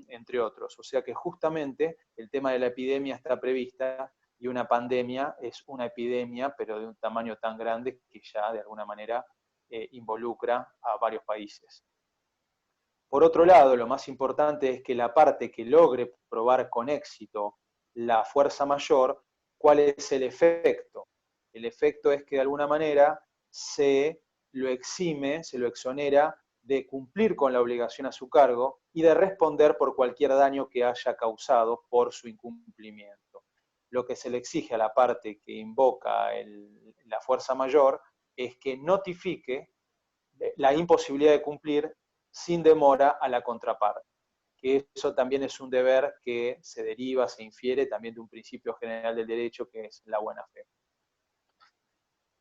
entre otros. O sea que justamente el tema de la epidemia está prevista y una pandemia es una epidemia, pero de un tamaño tan grande que ya de alguna manera involucra a varios países. Por otro lado, lo más importante es que la parte que logre probar con éxito la fuerza mayor, ¿cuál es el efecto? El efecto es que de alguna manera se lo exime, se lo exonera de cumplir con la obligación a su cargo y de responder por cualquier daño que haya causado por su incumplimiento. Lo que se le exige a la parte que invoca la fuerza mayor es que notifique la imposibilidad de cumplir sin demora a la contraparte, que eso también es un deber que se deriva, se infiere también de un principio general del derecho que es la buena fe.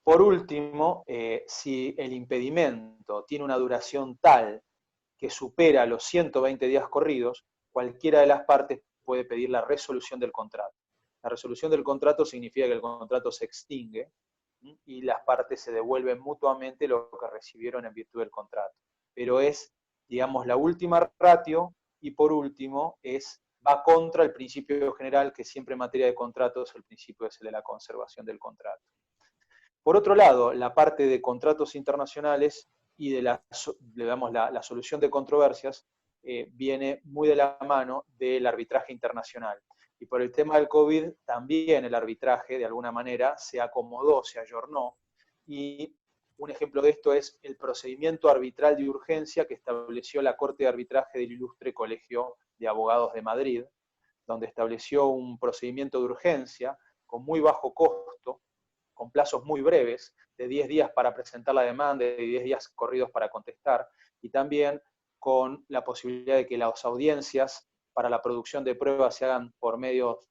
Por último, si el impedimento tiene una duración tal que supera los 120 días corridos, cualquiera de las partes puede pedir la resolución del contrato. La resolución del contrato significa que el contrato se extingue y las partes se devuelven mutuamente lo que recibieron en virtud del contrato. Pero es, digamos, la última ratio y por último va contra el principio general que siempre en materia de contratos el principio es el de la conservación del contrato. Por otro lado, la parte de contratos internacionales y de la solución de controversias viene muy de la mano del arbitraje internacional. Y por el tema del COVID, también el arbitraje, de alguna manera, se acomodó, se ayornó. Y un ejemplo de esto es el procedimiento arbitral de urgencia que estableció la Corte de Arbitraje del Ilustre Colegio de Abogados de Madrid, donde estableció un procedimiento de urgencia con muy bajo costo, con plazos muy breves, de 10 días para presentar la demanda y 10 días corridos para contestar, y también con la posibilidad de que las audiencias para la producción de pruebas se hagan por medios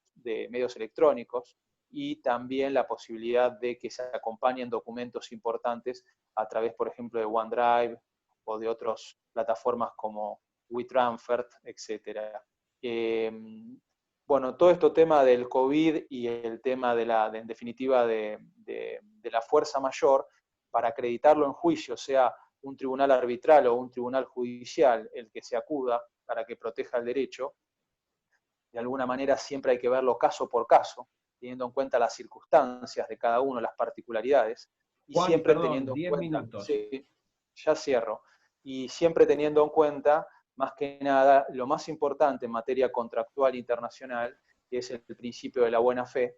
electrónicos, y también la posibilidad de que se acompañen documentos importantes a través, por ejemplo, de OneDrive o de otras plataformas como WeTransfer, etc. Bueno, todo este tema del COVID y el tema en definitiva de la fuerza mayor, para acreditarlo en juicio, sea un tribunal arbitral o un tribunal judicial el que se acuda para que proteja el derecho, de alguna manera siempre hay que verlo caso por caso, teniendo en cuenta las circunstancias de cada uno, las particularidades, y Juan, siempre perdón, teniendo en 10 cuenta, minutos. sí, ya cierro, y siempre teniendo en cuenta, más que nada, lo más importante en materia contractual internacional, que es el principio de la buena fe.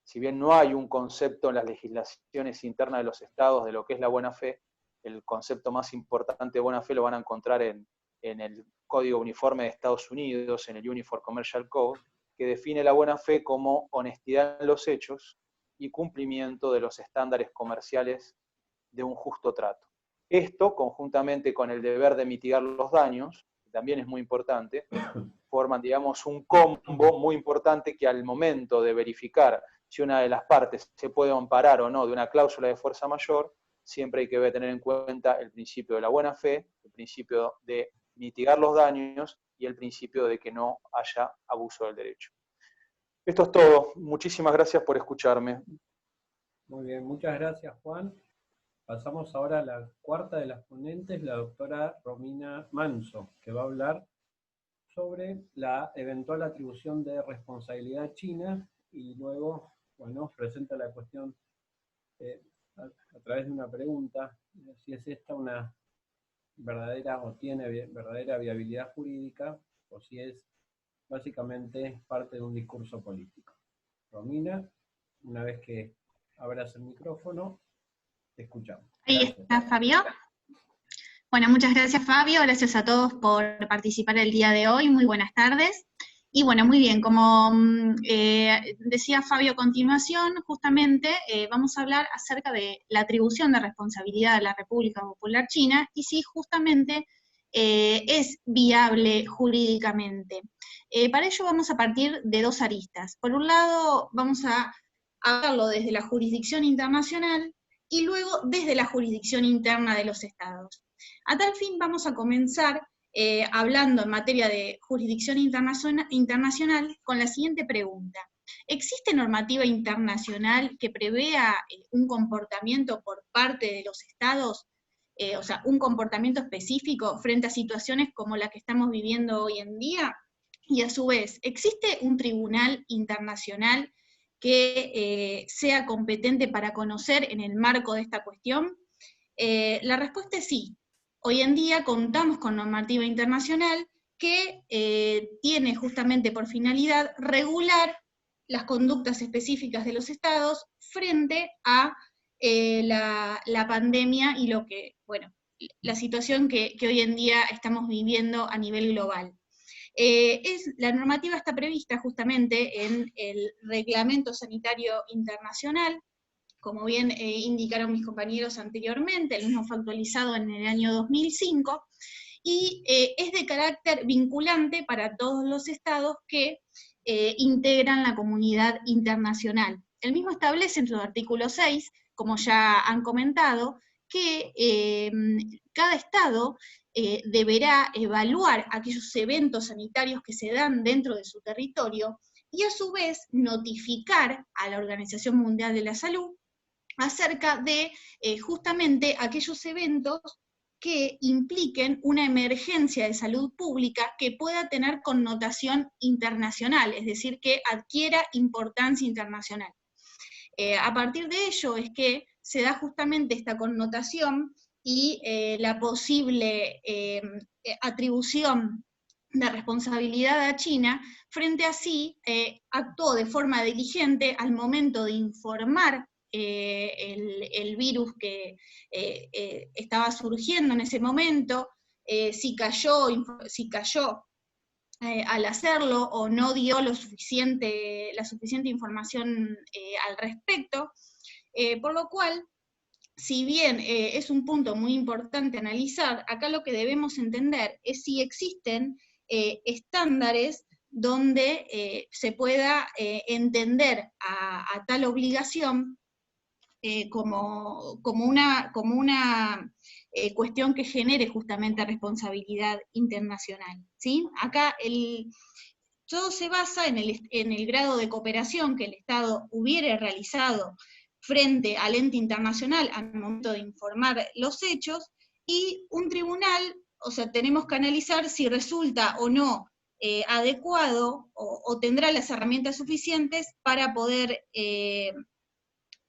Si bien no hay un concepto en las legislaciones internas de los estados de lo que es la buena fe, el concepto más importante de buena fe lo van a encontrar en el Código Uniforme de Estados Unidos, en el Uniform Commercial Code, que define la buena fe como honestidad en los hechos y cumplimiento de los estándares comerciales de un justo trato. Esto, conjuntamente con el deber de mitigar los daños, que también es muy importante, forman, digamos, un combo muy importante que al momento de verificar si una de las partes se puede amparar o no de una cláusula de fuerza mayor, siempre hay que tener en cuenta el principio de la buena fe, el principio de mitigar los daños y el principio de que no haya abuso del derecho. Esto es todo. Muchísimas gracias por escucharme. Muy bien, muchas gracias, Juan. Pasamos ahora a la cuarta de las ponentes, la doctora Romina Manso, que va a hablar sobre la eventual atribución de responsabilidad china y luego, bueno, presenta la cuestión a través de una pregunta, si es esta una verdadera o tiene verdadera viabilidad jurídica o si es básicamente parte de un discurso político. Romina, una vez que abras el micrófono, te escuchamos. Ahí está Fabio. Bueno, muchas gracias Fabio, gracias a todos por participar el día de hoy, muy buenas tardes. Y bueno, muy bien, como decía Fabio a continuación, justamente vamos a hablar acerca de la atribución de responsabilidad de la República Popular China y si justamente es viable jurídicamente. Para ello vamos a partir de dos aristas. Por un lado, vamos a hablarlo desde la jurisdicción internacional y luego desde la jurisdicción interna de los estados. A tal fin vamos a comenzar hablando en materia de jurisdicción internacional con la siguiente pregunta. ¿Existe normativa internacional que prevea un comportamiento por parte de los estados, o sea, un comportamiento específico frente a situaciones como la que estamos viviendo hoy en día? Y a su vez, ¿existe un tribunal internacional que sea competente para conocer en el marco de esta cuestión? La respuesta es sí. Hoy en día contamos con normativa internacional que tiene justamente por finalidad regular las conductas específicas de los estados frente a la pandemia y lo que, bueno, la situación que hoy en día estamos viviendo a nivel global. La normativa está prevista justamente en el Reglamento Sanitario Internacional, como bien indicaron mis compañeros anteriormente, el mismo fue actualizado en el año 2005, y es de carácter vinculante para todos los estados que integran la comunidad internacional. El mismo establece en su artículo 6, como ya han comentado, que cada estado deberá evaluar aquellos eventos sanitarios que se dan dentro de su territorio y a su vez notificar a la Organización Mundial de la Salud acerca de justamente aquellos eventos que impliquen una emergencia de salud pública que pueda tener connotación internacional, es decir, que adquiera importancia internacional. A partir de ello es que se da justamente esta connotación y la posible atribución de responsabilidad a China, frente a sí, actuó de forma diligente al momento de informar el virus que estaba surgiendo en ese momento, si cayó al hacerlo o no dio la suficiente información al respecto, por lo cual, si bien es un punto muy importante analizar, acá lo que debemos entender es si existen estándares donde se pueda entender a tal obligación como una cuestión que genere justamente responsabilidad internacional, ¿sí? Acá todo se basa en el grado de cooperación que el Estado hubiera realizado frente al ente internacional al momento de informar los hechos, y un tribunal, o sea, tenemos que analizar si resulta o no adecuado o tendrá las herramientas suficientes para poder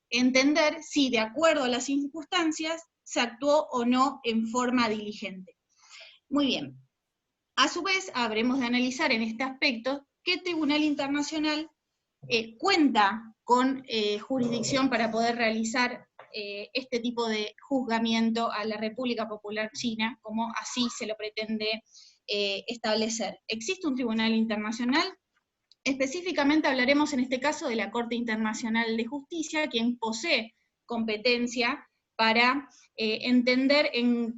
entender si, de acuerdo a las circunstancias, se actuó o no en forma diligente. Muy bien. A su vez, habremos de analizar en este aspecto qué tribunal internacional cuenta con jurisdicción para poder realizar este tipo de juzgamiento a la República Popular China, como así se lo pretende establecer. ¿Existe un tribunal internacional? Específicamente hablaremos en este caso de la Corte Internacional de Justicia, quien posee competencia para entender en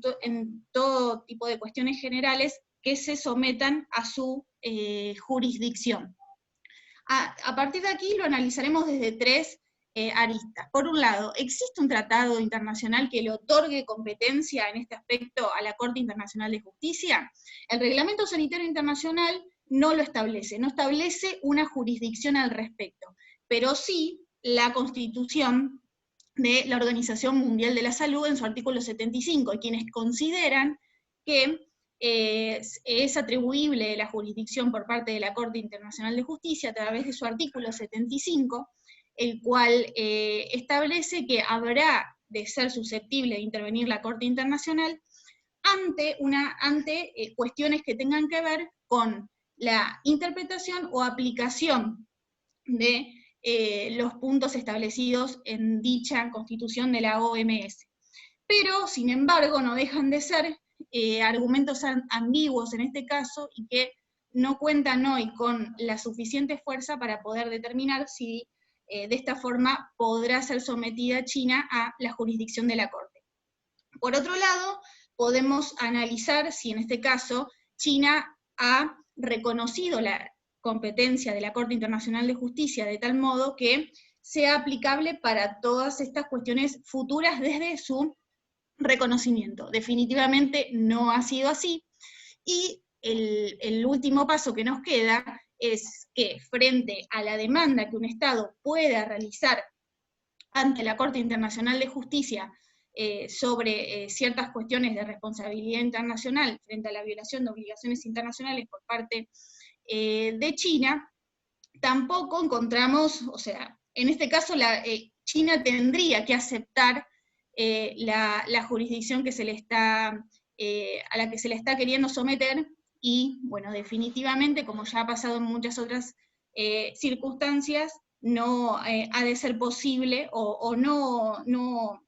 todo tipo de cuestiones generales que se sometan a su jurisdicción. A partir de aquí lo analizaremos desde tres aristas. Por un lado, ¿existe un tratado internacional que le otorgue competencia en este aspecto a la Corte Internacional de Justicia? El Reglamento Sanitario Internacional no lo establece, no establece una jurisdicción al respecto, pero sí la Constitución de la Organización Mundial de la Salud en su artículo 75, y quienes consideran que es atribuible la jurisdicción por parte de la Corte Internacional de Justicia a través de su artículo 75, el cual establece que habrá de ser susceptible de intervenir la Corte Internacional ante cuestiones que tengan que ver con la interpretación o aplicación de los puntos establecidos en dicha Constitución de la OMS. Pero, sin embargo, no dejan de ser argumentos ambiguos en este caso, y que no cuentan hoy con la suficiente fuerza para poder determinar si de esta forma podrá ser sometida China a la jurisdicción de la Corte. Por otro lado, podemos analizar si en este caso China ha reconocido la competencia de la Corte Internacional de Justicia de tal modo que sea aplicable para todas estas cuestiones futuras desde su reconocimiento. Definitivamente no ha sido así, y el último paso que nos queda es que, frente a la demanda que un Estado pueda realizar ante la Corte Internacional de Justicia sobre ciertas cuestiones de responsabilidad internacional frente a la violación de obligaciones internacionales por parte de China, tampoco encontramos, o sea, en este caso China tendría que aceptar la jurisdicción que se le está, a la que se le está queriendo someter, y bueno, definitivamente, como ya ha pasado en muchas otras circunstancias, no ha de ser posible o no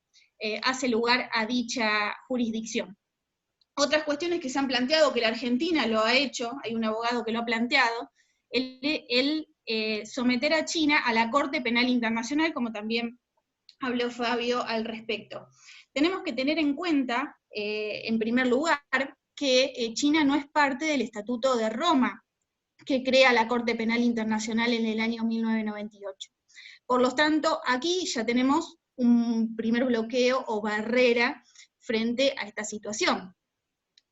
hace lugar a dicha jurisdicción. Otras cuestiones que se han planteado, que la Argentina lo ha hecho, hay un abogado que lo ha planteado, el someter a China a la Corte Penal Internacional, como también habló Fabio al respecto. Tenemos que tener en cuenta, en primer lugar, que China no es parte del Estatuto de Roma, que crea la Corte Penal Internacional en el año 1998. Por lo tanto, aquí ya tenemos un primer bloqueo o barrera frente a esta situación.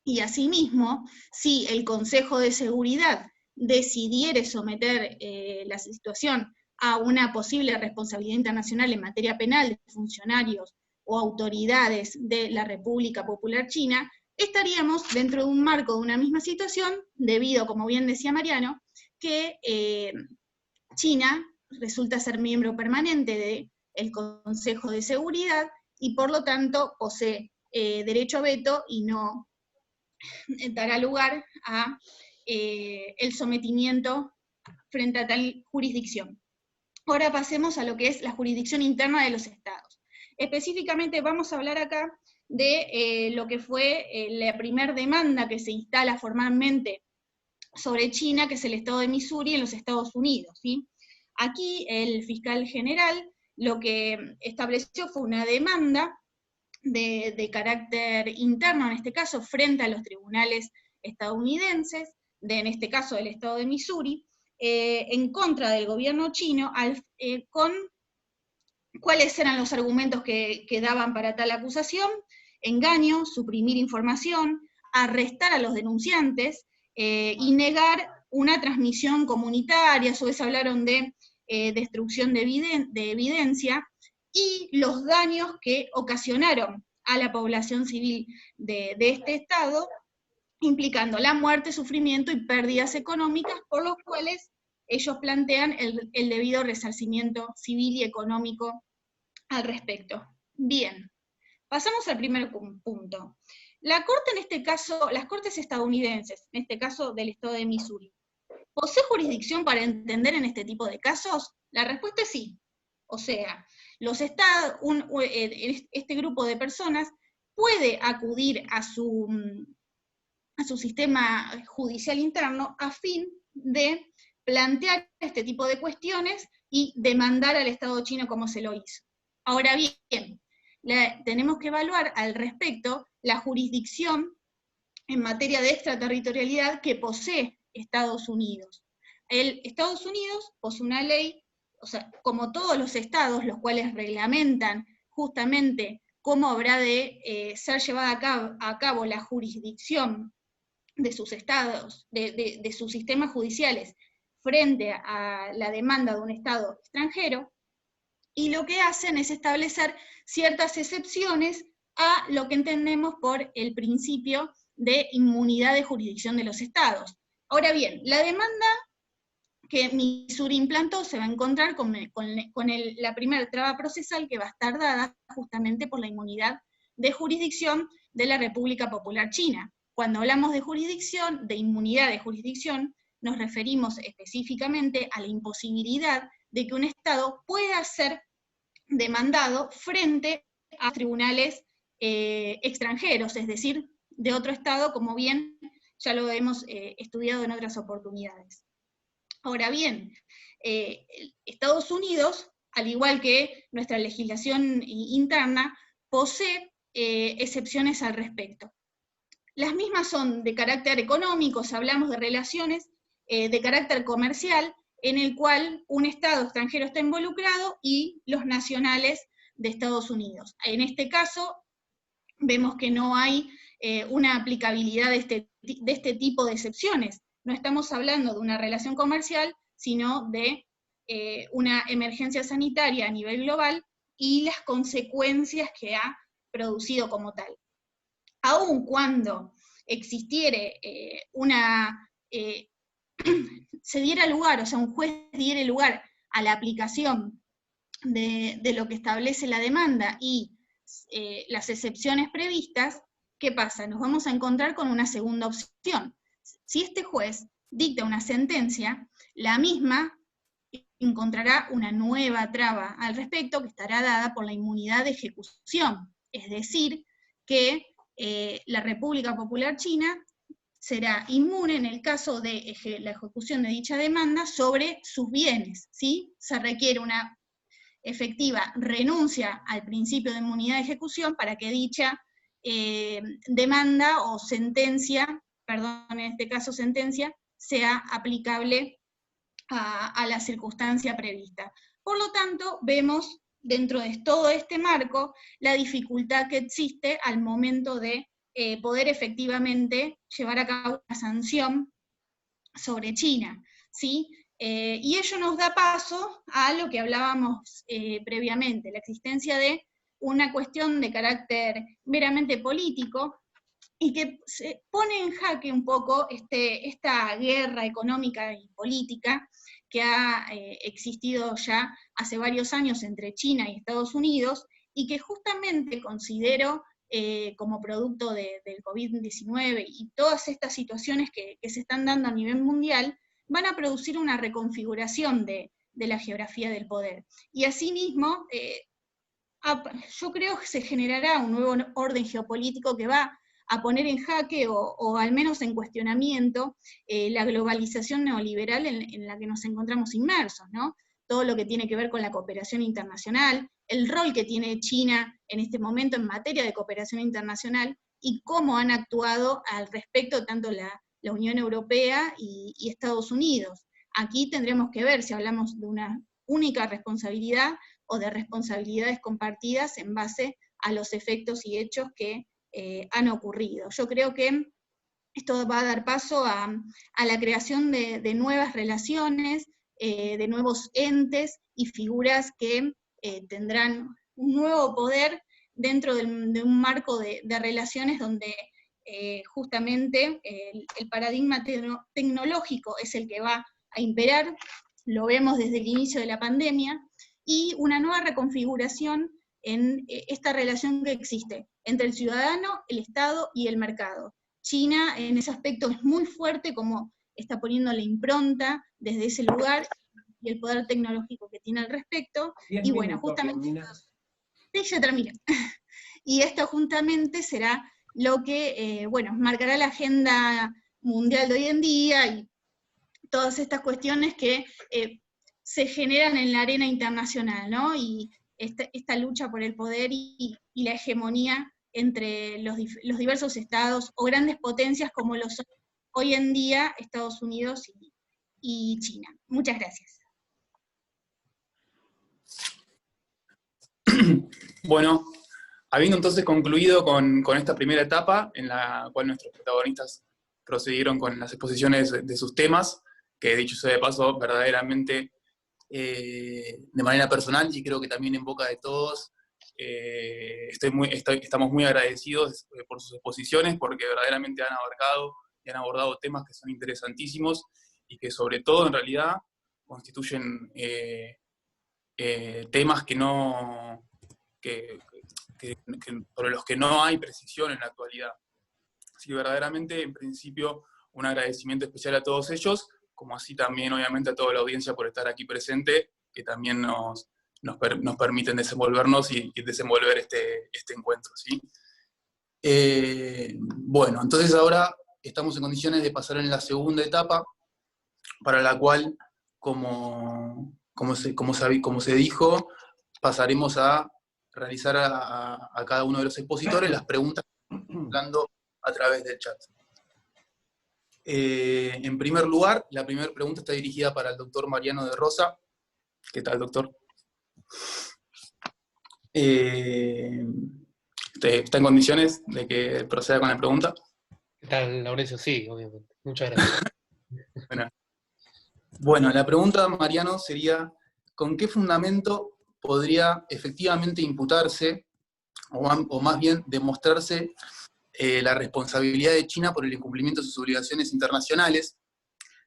Y asimismo, si el Consejo de Seguridad decidiere someter la situación a una posible responsabilidad internacional en materia penal de funcionarios o autoridades de la República Popular China, estaríamos dentro de un marco de una misma situación, debido, como bien decía Mariano, que China resulta ser miembro permanente del Consejo de Seguridad, y por lo tanto posee derecho a veto y no dará lugar a el sometimiento frente a tal jurisdicción. Ahora pasemos a lo que es la jurisdicción interna de los estados. Específicamente vamos a hablar acá de lo que fue la primera demanda que se instala formalmente sobre China, que es el estado de Missouri en los Estados Unidos, ¿sí? Aquí el fiscal general lo que estableció fue una demanda de carácter interno, en este caso, frente a los tribunales estadounidenses, en este caso del estado de Missouri, en contra del gobierno chino, con cuáles eran los argumentos que daban para tal acusación: engaño, suprimir información, arrestar a los denunciantes, y negar una transmisión comunitaria. A su vez hablaron de destrucción de evidencia, y los daños que ocasionaron a la población civil de este estado, implicando la muerte, sufrimiento y pérdidas económicas, por los cuales ellos plantean el debido resarcimiento civil y económico al respecto. Bien, pasamos al primer punto. La Corte, en este caso, las Cortes estadounidenses, en este caso del estado de Missouri, ¿posee jurisdicción para entender en este tipo de casos? La respuesta es sí. O sea, los estados, este grupo de personas puede acudir a su sistema judicial interno a fin de plantear este tipo de cuestiones y demandar al Estado chino como se lo hizo. Ahora bien, tenemos que evaluar al respecto la jurisdicción en materia de extraterritorialidad que posee Estados Unidos. Estados Unidos posee una ley, o sea, como todos los estados, los cuales reglamentan justamente cómo habrá de ser llevada a cabo la jurisdicción de sus estados, de sus sistemas judiciales, frente a la demanda de un estado extranjero, y lo que hacen es establecer ciertas excepciones a lo que entendemos por el principio de inmunidad de jurisdicción de los estados. Ahora bien, la demanda que Missouri implantó se va a encontrar con la primera traba procesal, que va a estar dada justamente por la inmunidad de jurisdicción de la República Popular China. Cuando hablamos de jurisdicción, de inmunidad de jurisdicción, nos referimos específicamente a la imposibilidad de que un Estado pueda ser demandado frente a tribunales extranjeros, es decir, de otro Estado, como bien ya lo hemos estudiado en otras oportunidades. Ahora bien, Estados Unidos, al igual que nuestra legislación interna, posee excepciones al respecto. Las mismas son de carácter económico, si hablamos de relaciones de carácter comercial, en el cual un Estado extranjero está involucrado y los nacionales de Estados Unidos. En este caso, vemos que no hay una aplicabilidad de este tipo de excepciones. No estamos hablando de una relación comercial, sino de una emergencia sanitaria a nivel global y las consecuencias que ha producido como tal. Aun cuando existiere se diera lugar, o sea, un juez diera lugar a la aplicación de lo que establece la demanda y las excepciones previstas, ¿qué pasa? Nos vamos a encontrar con una segunda opción. Si este juez dicta una sentencia, la misma encontrará una nueva traba al respecto, que estará dada por la inmunidad de ejecución, es decir, que la República Popular China será inmune en el caso de la ejecución de dicha demanda sobre sus bienes, ¿sí? Se requiere una efectiva renuncia al principio de inmunidad de ejecución para que dicha demanda o sentencia, perdón, en este caso sentencia, sea aplicable a la circunstancia prevista. Por lo tanto, vemos dentro de todo este marco la dificultad que existe al momento de poder efectivamente llevar a cabo una sanción sobre China, ¿sí? Y ello nos da paso a lo que hablábamos previamente, la existencia de una cuestión de carácter meramente político, y que se pone en jaque un poco esta guerra económica y política que ha existido ya hace varios años entre China y Estados Unidos, y que justamente considero como producto del COVID-19 y todas estas situaciones que se están dando a nivel mundial, van a producir una reconfiguración de la geografía del poder. Y asimismo, yo creo que se generará un nuevo orden geopolítico que va a poner en jaque o al menos en cuestionamiento la globalización neoliberal en la que nos encontramos inmersos, ¿no? Todo lo que tiene que ver con la cooperación internacional, el rol que tiene China en este momento en materia de cooperación internacional y cómo han actuado al respecto tanto la Unión Europea y Estados Unidos. Aquí tendremos que ver si hablamos de una única responsabilidad o de responsabilidades compartidas en base a los efectos y hechos que han ocurrido. Yo creo que esto va a dar paso a la creación de nuevas relaciones, de nuevos entes y figuras que tendrán un nuevo poder dentro de un marco de relaciones donde justamente el paradigma tecnológico es el que va a imperar, lo vemos desde el inicio de la pandemia, y una nueva reconfiguración en esta relación que existe entre el ciudadano, el Estado y el mercado. China en ese aspecto es muy fuerte, como está poniendo la impronta desde ese lugar, y el poder tecnológico que tiene al respecto, y bueno, justamente... Sí, ya terminé. Y esto justamente será lo que, bueno, marcará la agenda mundial de hoy en día, y todas estas cuestiones que se generan en la arena internacional, ¿no? Y esta lucha por el poder y la hegemonía entre los diversos estados o grandes potencias como lo son hoy en día Estados Unidos y China. Muchas gracias. Bueno, habiendo entonces concluido con esta primera etapa, en la cual nuestros protagonistas procedieron con las exposiciones de sus temas, que dicho sea de paso, verdaderamente de manera personal, y creo que también en boca de todos, estamos muy agradecidos por sus exposiciones, porque verdaderamente han abarcado y han abordado temas que son interesantísimos, y que sobre todo en realidad constituyen temas sobre los que no hay precisión en la actualidad. Así que verdaderamente, en principio, un agradecimiento especial a todos ellos, como así también, obviamente, a toda la audiencia por estar aquí presente, que también nos permiten desenvolvernos y desenvolver este encuentro, ¿sí? Bueno, entonces ahora estamos en condiciones de pasar en la segunda etapa, para la cual, como se dijo, pasaremos a realizar a cada uno de los expositores las preguntas que están hablando a través del chat. En primer lugar, la primera pregunta está dirigida para el doctor Mariano de Rosa. ¿Qué tal, doctor? ¿Está en condiciones de que proceda con la pregunta? ¿Qué tal, Laurencio? Sí, obviamente. Muchas gracias. Bueno, la pregunta, Mariano, sería: ¿con qué fundamento podría efectivamente imputarse, o más bien demostrarse, la responsabilidad de China por el incumplimiento de sus obligaciones internacionales,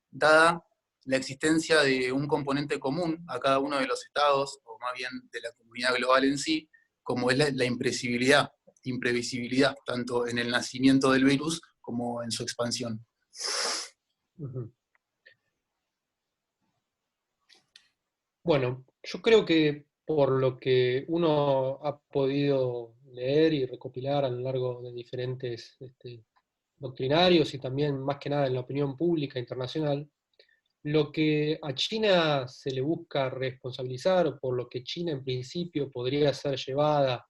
dada la existencia de un componente común a cada uno de los estados, o más bien de la comunidad global en sí, como es la imprevisibilidad, tanto en el nacimiento del virus como en su expansión? Bueno, yo creo que por lo que uno ha podido leer y recopilar a lo largo de diferentes doctrinarios y también más que nada en la opinión pública internacional, lo que a China se le busca responsabilizar, o por lo que China en principio podría ser llevada a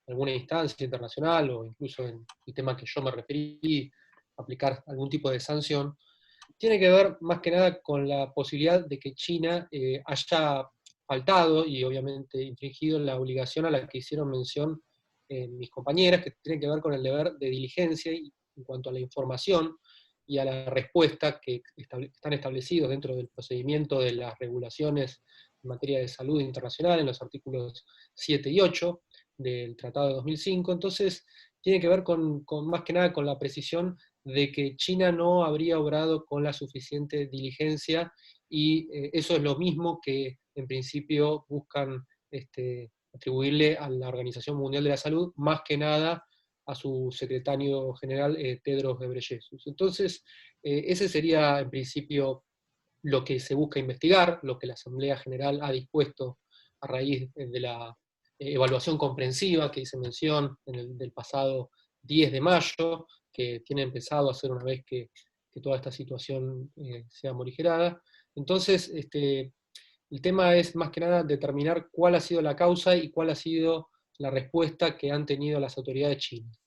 alguna instancia internacional, o incluso en el tema que yo me referí, aplicar algún tipo de sanción, tiene que ver más que nada con la posibilidad de que China haya faltado y obviamente infringido la obligación a la que hicieron mención mis compañeras, que tiene que ver con el deber de diligencia en cuanto a la información y a la respuesta que están establecidos dentro del procedimiento de las regulaciones en materia de salud internacional, en los artículos 7 y 8 del Tratado de 2005. Entonces, tiene que ver más que nada con la precisión de que China no habría obrado con la suficiente diligencia, y eso es lo mismo que en principio buscan atribuirle a la Organización Mundial de la Salud, más que nada a su secretario general Tedros Ghebreyesus. Entonces, ese sería en principio lo que se busca investigar, lo que la Asamblea General ha dispuesto a raíz de la evaluación comprensiva que hice mención del pasado 10 de mayo, que tiene empezado a hacer una vez que toda esta situación sea morigerada. Entonces, el tema es más que nada determinar cuál ha sido la causa y cuál ha sido la respuesta que han tenido las autoridades chinas.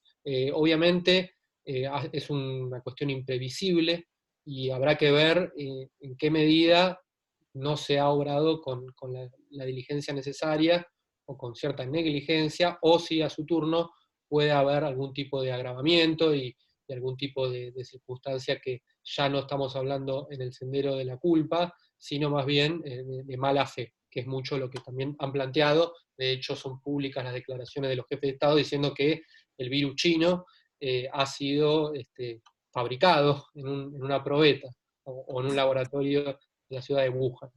Obviamente, es una cuestión imprevisible y habrá que ver en qué medida no se ha obrado con la diligencia necesaria o con cierta negligencia, o si a su turno puede haber algún tipo de agravamiento y algún tipo de circunstancia que ya no estamos hablando en el sendero de la culpa, sino más bien de mala fe, que es mucho lo que también han planteado. De hecho, son públicas las declaraciones de los jefes de Estado diciendo que el virus chino ha sido fabricado en una probeta o en un laboratorio de la ciudad de Wuhan.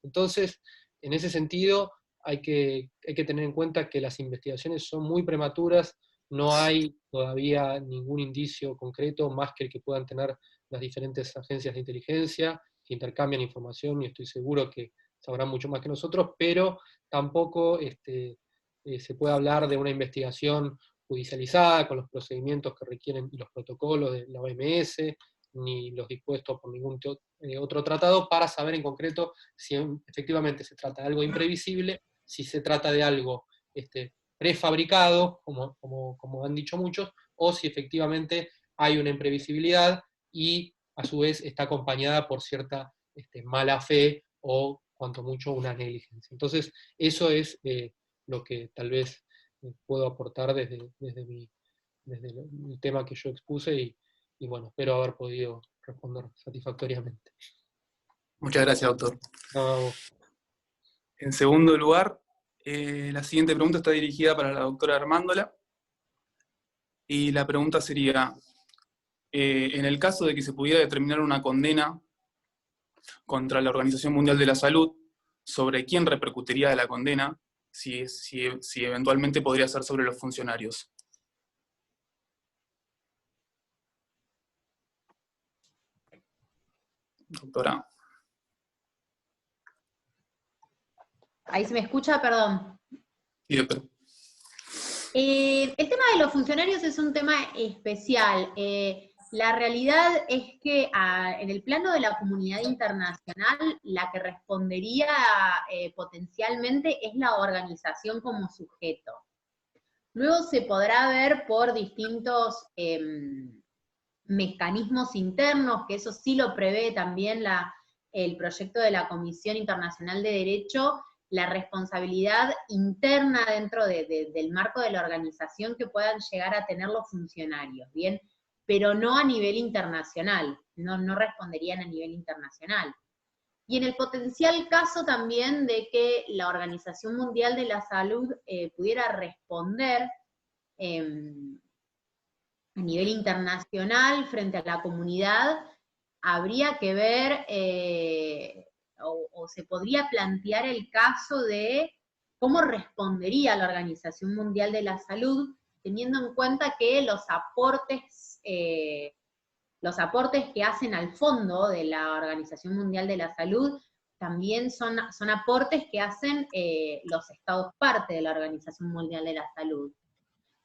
Entonces, en ese sentido, hay que tener en cuenta que las investigaciones son muy prematuras, no hay todavía ningún indicio concreto más que el que puedan tener las diferentes agencias de inteligencia, que intercambian información, y estoy seguro que sabrán mucho más que nosotros, pero tampoco se puede hablar de una investigación judicializada, con los procedimientos que requieren y los protocolos de la OMS, ni los dispuestos por ningún otro tratado, para saber en concreto si efectivamente se trata de algo imprevisible, si se trata de algo prefabricado, como han dicho muchos, o si efectivamente hay una imprevisibilidad y a su vez está acompañada por cierta mala fe o cuanto mucho una negligencia. Entonces, eso es lo que tal vez puedo aportar desde el tema que yo expuse, y bueno, espero haber podido responder satisfactoriamente. Muchas gracias, doctor. No. En segundo lugar, la siguiente pregunta está dirigida para la doctora Armándola, y la pregunta sería, en el caso de que se pudiera determinar una condena contra la Organización Mundial de la Salud, ¿sobre quién repercutiría la condena? Si eventualmente podría ser sobre los funcionarios. Doctora. ¿Ahí se me escucha? Perdón. Sí, doctor. El tema de los funcionarios es un tema especial. La realidad es que en el plano de la comunidad internacional, la que respondería potencialmente es la organización como sujeto. Luego se podrá ver por distintos mecanismos internos, que eso sí lo prevé también el proyecto de la Comisión Internacional de Derecho, la responsabilidad interna dentro del marco de la organización que puedan llegar a tener los funcionarios, ¿bien? Pero no a nivel internacional, no responderían a nivel internacional. Y en el potencial caso también de que la Organización Mundial de la Salud pudiera responder a nivel internacional frente a la comunidad, habría que ver, o se podría plantear el caso de cómo respondería la Organización Mundial de la Salud, teniendo en cuenta que los aportes que hacen al fondo de la Organización Mundial de la Salud también son aportes que hacen los estados parte de la Organización Mundial de la Salud.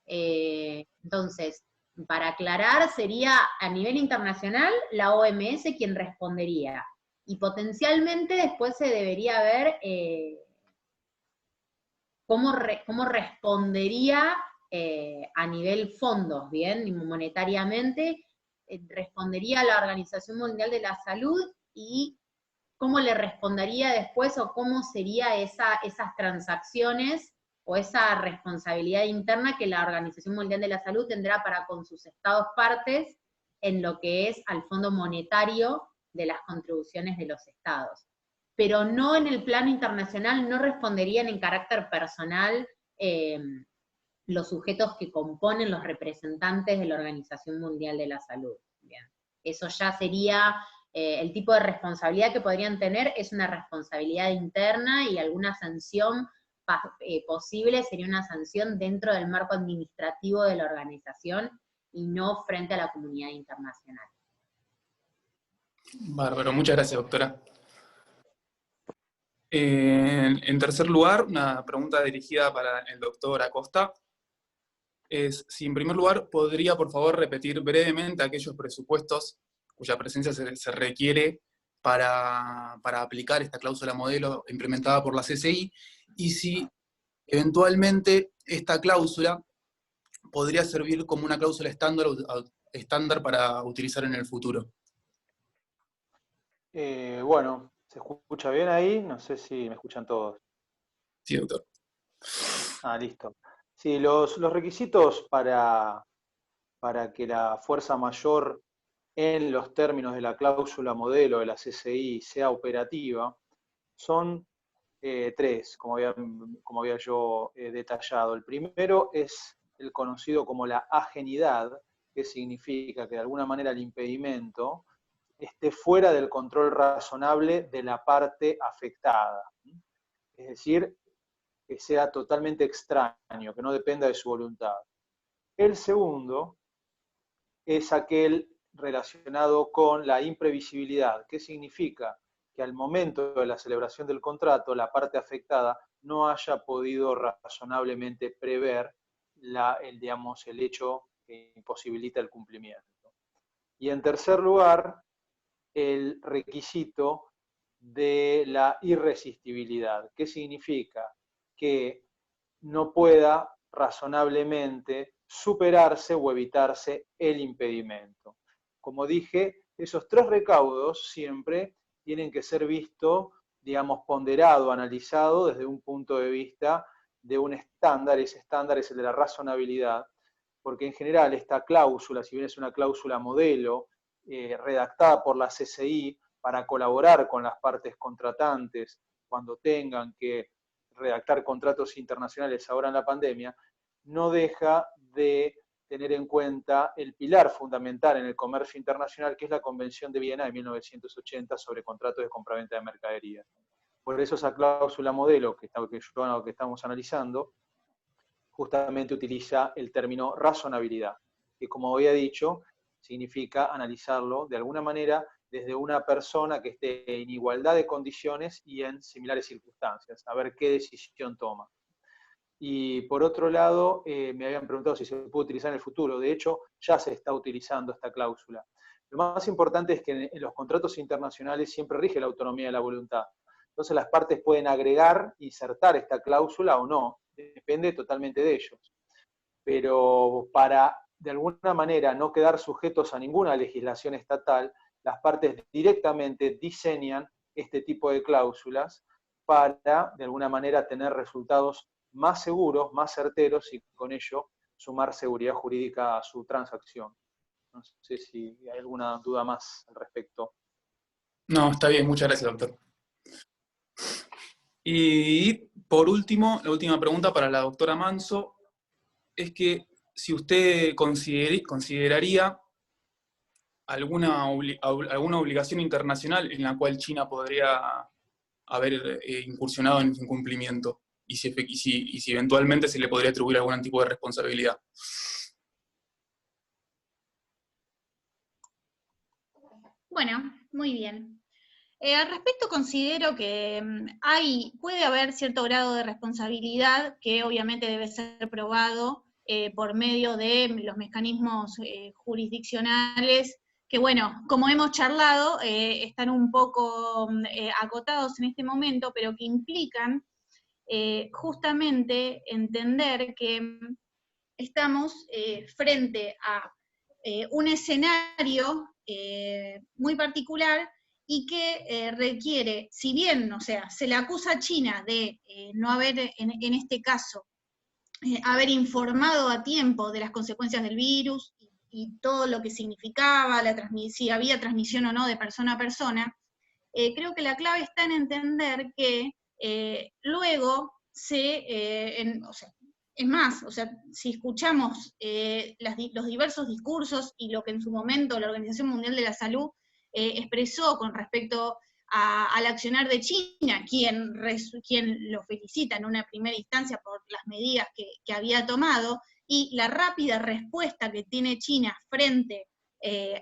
Entonces, para aclarar, sería a nivel internacional la OMS quien respondería. Y potencialmente después se debería ver cómo respondería a nivel fondos, ¿bien? Monetariamente, respondería la Organización Mundial de la Salud, y cómo le respondería después, o cómo sería esas transacciones o esa responsabilidad interna que la Organización Mundial de la Salud tendrá para con sus estados partes en lo que es al fondo monetario de las contribuciones de los estados. Pero no en el plano internacional, no responderían en carácter personal los sujetos que componen los representantes de la Organización Mundial de la Salud. Bien. Eso ya sería el tipo de responsabilidad que podrían tener, es una responsabilidad interna, y alguna sanción posible sería una sanción dentro del marco administrativo de la organización y no frente a la comunidad internacional. Bárbaro, muchas gracias, doctora. En tercer lugar, una pregunta dirigida para el doctor Acosta, es si en primer lugar podría por favor repetir brevemente aquellos presupuestos cuya presencia se requiere para aplicar esta cláusula modelo implementada por la CCI, y si eventualmente esta cláusula podría servir como una cláusula estándar estándar para utilizar en el futuro. Bueno, ¿se escucha bien ahí? No sé si me escuchan todos. Sí, doctor. Listo. Sí, los requisitos para que la fuerza mayor en los términos de la cláusula modelo de la CCI sea operativa son tres, como había yo detallado. El primero es el conocido como la ajenidad, que significa que de alguna manera el impedimento esté fuera del control razonable de la parte afectada. Es decir, que sea totalmente extraño, que no dependa de su voluntad. El segundo es aquel relacionado con la imprevisibilidad, que significa que al momento de la celebración del contrato, la parte afectada no haya podido razonablemente prever el hecho que imposibilita el cumplimiento. Y en tercer lugar, el requisito de la irresistibilidad, que significa que no pueda razonablemente superarse o evitarse el impedimento. Como dije, esos tres recaudos siempre tienen que ser vistos, digamos, ponderado, analizado desde un punto de vista de un estándar. Ese estándar es el de la razonabilidad, porque en general esta cláusula, si bien es una cláusula modelo, redactada por la CCI para colaborar con las partes contratantes cuando tengan que redactar contratos internacionales ahora en la pandemia, no deja de tener en cuenta el pilar fundamental en el comercio internacional, que es la Convención de Viena de 1980 sobre contratos de compraventa de mercaderías. Por eso esa cláusula modelo que estamos analizando justamente utiliza el término razonabilidad, que como había dicho, significa analizarlo de alguna manera desde una persona que esté en igualdad de condiciones y en similares circunstancias, a ver qué decisión toma. Y por otro lado, me habían preguntado si se puede utilizar en el futuro. De hecho, ya se está utilizando esta cláusula. Lo más importante es que en los contratos internacionales siempre rige la autonomía de la voluntad. Entonces las partes pueden agregar, insertar esta cláusula o no. Depende totalmente de ellos. Pero para, de alguna manera, no quedar sujetos a ninguna legislación estatal, las partes directamente diseñan este tipo de cláusulas para, de alguna manera, tener resultados más seguros, más certeros y con ello sumar seguridad jurídica a su transacción. No sé si hay alguna duda más al respecto. No, está bien, muchas gracias, doctor. Y por último, la última pregunta para la doctora Manso es que si usted consideraría alguna obligación internacional en la cual China podría haber incursionado en su incumplimiento y si eventualmente se le podría atribuir algún tipo de responsabilidad. Bueno, muy bien. Al respecto considero que puede haber cierto grado de responsabilidad que obviamente debe ser probado por medio de los mecanismos jurisdiccionales que, bueno, como hemos charlado, están un poco acotados en este momento, pero que implican justamente entender que estamos frente a un escenario muy particular y que requiere, si bien, o sea, se le acusa a China de no haber, en este caso, haber informado a tiempo de las consecuencias del virus y todo lo que significaba, si había transmisión o no de persona a persona, creo que la clave está en entender que luego es más, o sea, si escuchamos los diversos discursos y lo que en su momento la Organización Mundial de la Salud expresó con respecto al accionar de China, quien lo felicita en una primera instancia por las medidas que había tomado, y la rápida respuesta que tiene China frente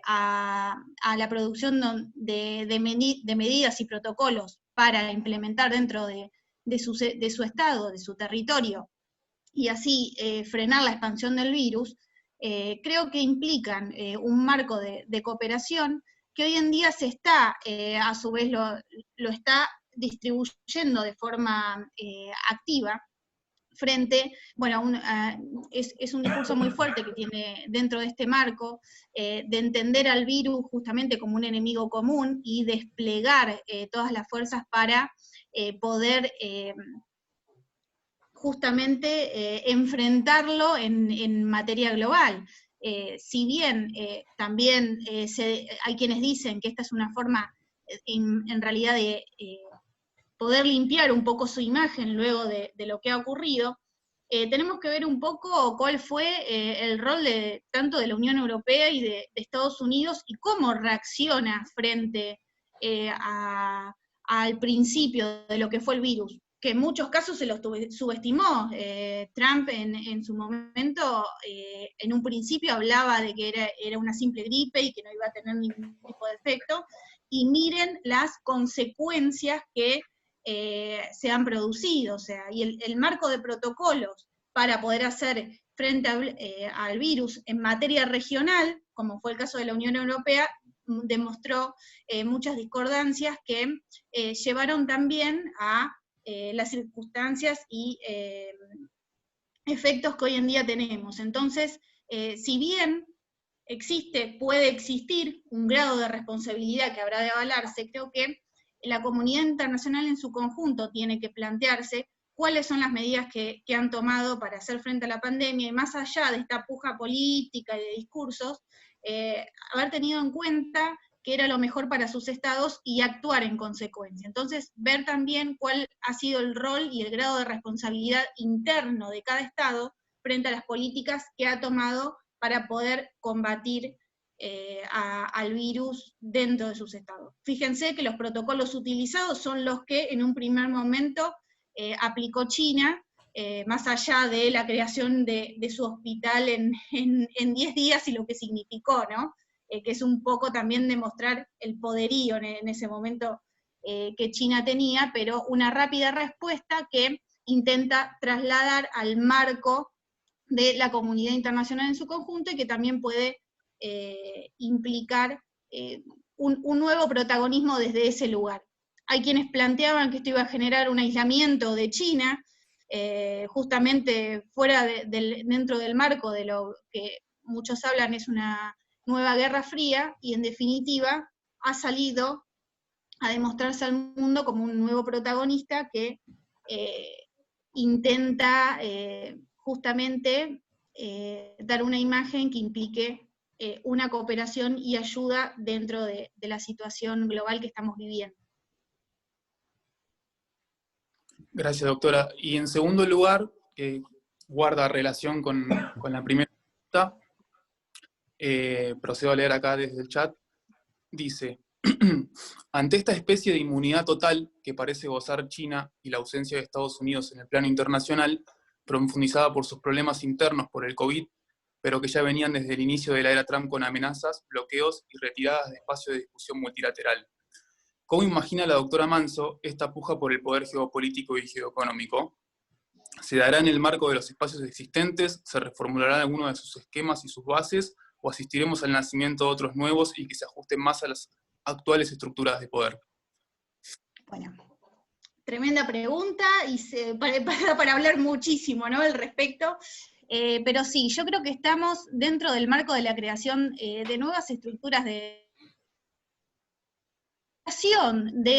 a la producción de medidas y protocolos para implementar dentro de su estado, de su territorio, y así frenar la expansión del virus, creo que implican un marco de cooperación que hoy en día se está, a su vez lo está distribuyendo de forma activa frente, bueno, es un discurso muy fuerte que tiene dentro de este marco, de entender al virus justamente como un enemigo común y desplegar todas las fuerzas para poder justamente enfrentarlo en materia global. Si bien también hay quienes dicen que esta es una forma en realidad de poder limpiar un poco su imagen luego de lo que ha ocurrido, tenemos que ver un poco cuál fue el rol tanto de la Unión Europea y de Estados Unidos y cómo reacciona frente al principio de lo que fue el virus, que en muchos casos se lo subestimó. Trump en su momento, en un principio hablaba de que era una simple gripe y que no iba a tener ningún tipo de efecto, y miren las consecuencias que se han producido, o sea, y el marco de protocolos para poder hacer frente al virus en materia regional, como fue el caso de la Unión Europea, demostró muchas discordancias que llevaron también a las circunstancias y efectos que hoy en día tenemos. Entonces, si bien puede existir un grado de responsabilidad que habrá de avalarse, creo que la comunidad internacional en su conjunto tiene que plantearse cuáles son las medidas que han tomado para hacer frente a la pandemia, y más allá de esta puja política y de discursos, haber tenido en cuenta que era lo mejor para sus estados y actuar en consecuencia. Entonces, ver también cuál ha sido el rol y el grado de responsabilidad interno de cada estado frente a las políticas que ha tomado para poder combatir al virus dentro de sus estados. Fíjense que los protocolos utilizados son los que en un primer momento aplicó China, más allá de la creación de su hospital en 10 días y lo que significó, ¿no? Que es un poco también demostrar el poderío en ese momento que China tenía, pero una rápida respuesta que intenta trasladar al marco de la comunidad internacional en su conjunto, y que también puede implicar un nuevo protagonismo desde ese lugar. Hay quienes planteaban que esto iba a generar un aislamiento de China, justamente dentro del marco de lo que muchos hablan es una nueva guerra fría, y en definitiva ha salido a demostrarse al mundo como un nuevo protagonista que intenta justamente dar una imagen que implique una cooperación y ayuda dentro de la situación global que estamos viviendo. Gracias, doctora. Y en segundo lugar, que guarda relación con la primera pregunta, procedo a leer acá desde el chat, dice, ante esta especie de inmunidad total que parece gozar China y la ausencia de Estados Unidos en el plano internacional, profundizada por sus problemas internos por el COVID, pero que ya venían desde el inicio de la era Trump con amenazas, bloqueos y retiradas de espacio de discusión multilateral. ¿Cómo imagina la doctora Manso esta puja por el poder geopolítico y geoeconómico? ¿Se dará en el marco de los espacios existentes? ¿Se reformularán algunos de sus esquemas y sus bases? ¿O asistiremos al nacimiento de otros nuevos y que se ajusten más a las actuales estructuras de poder? Bueno, tremenda pregunta, y para hablar muchísimo, ¿no?, al respecto. Pero sí, yo creo que estamos dentro del marco de la creación de nuevas estructuras de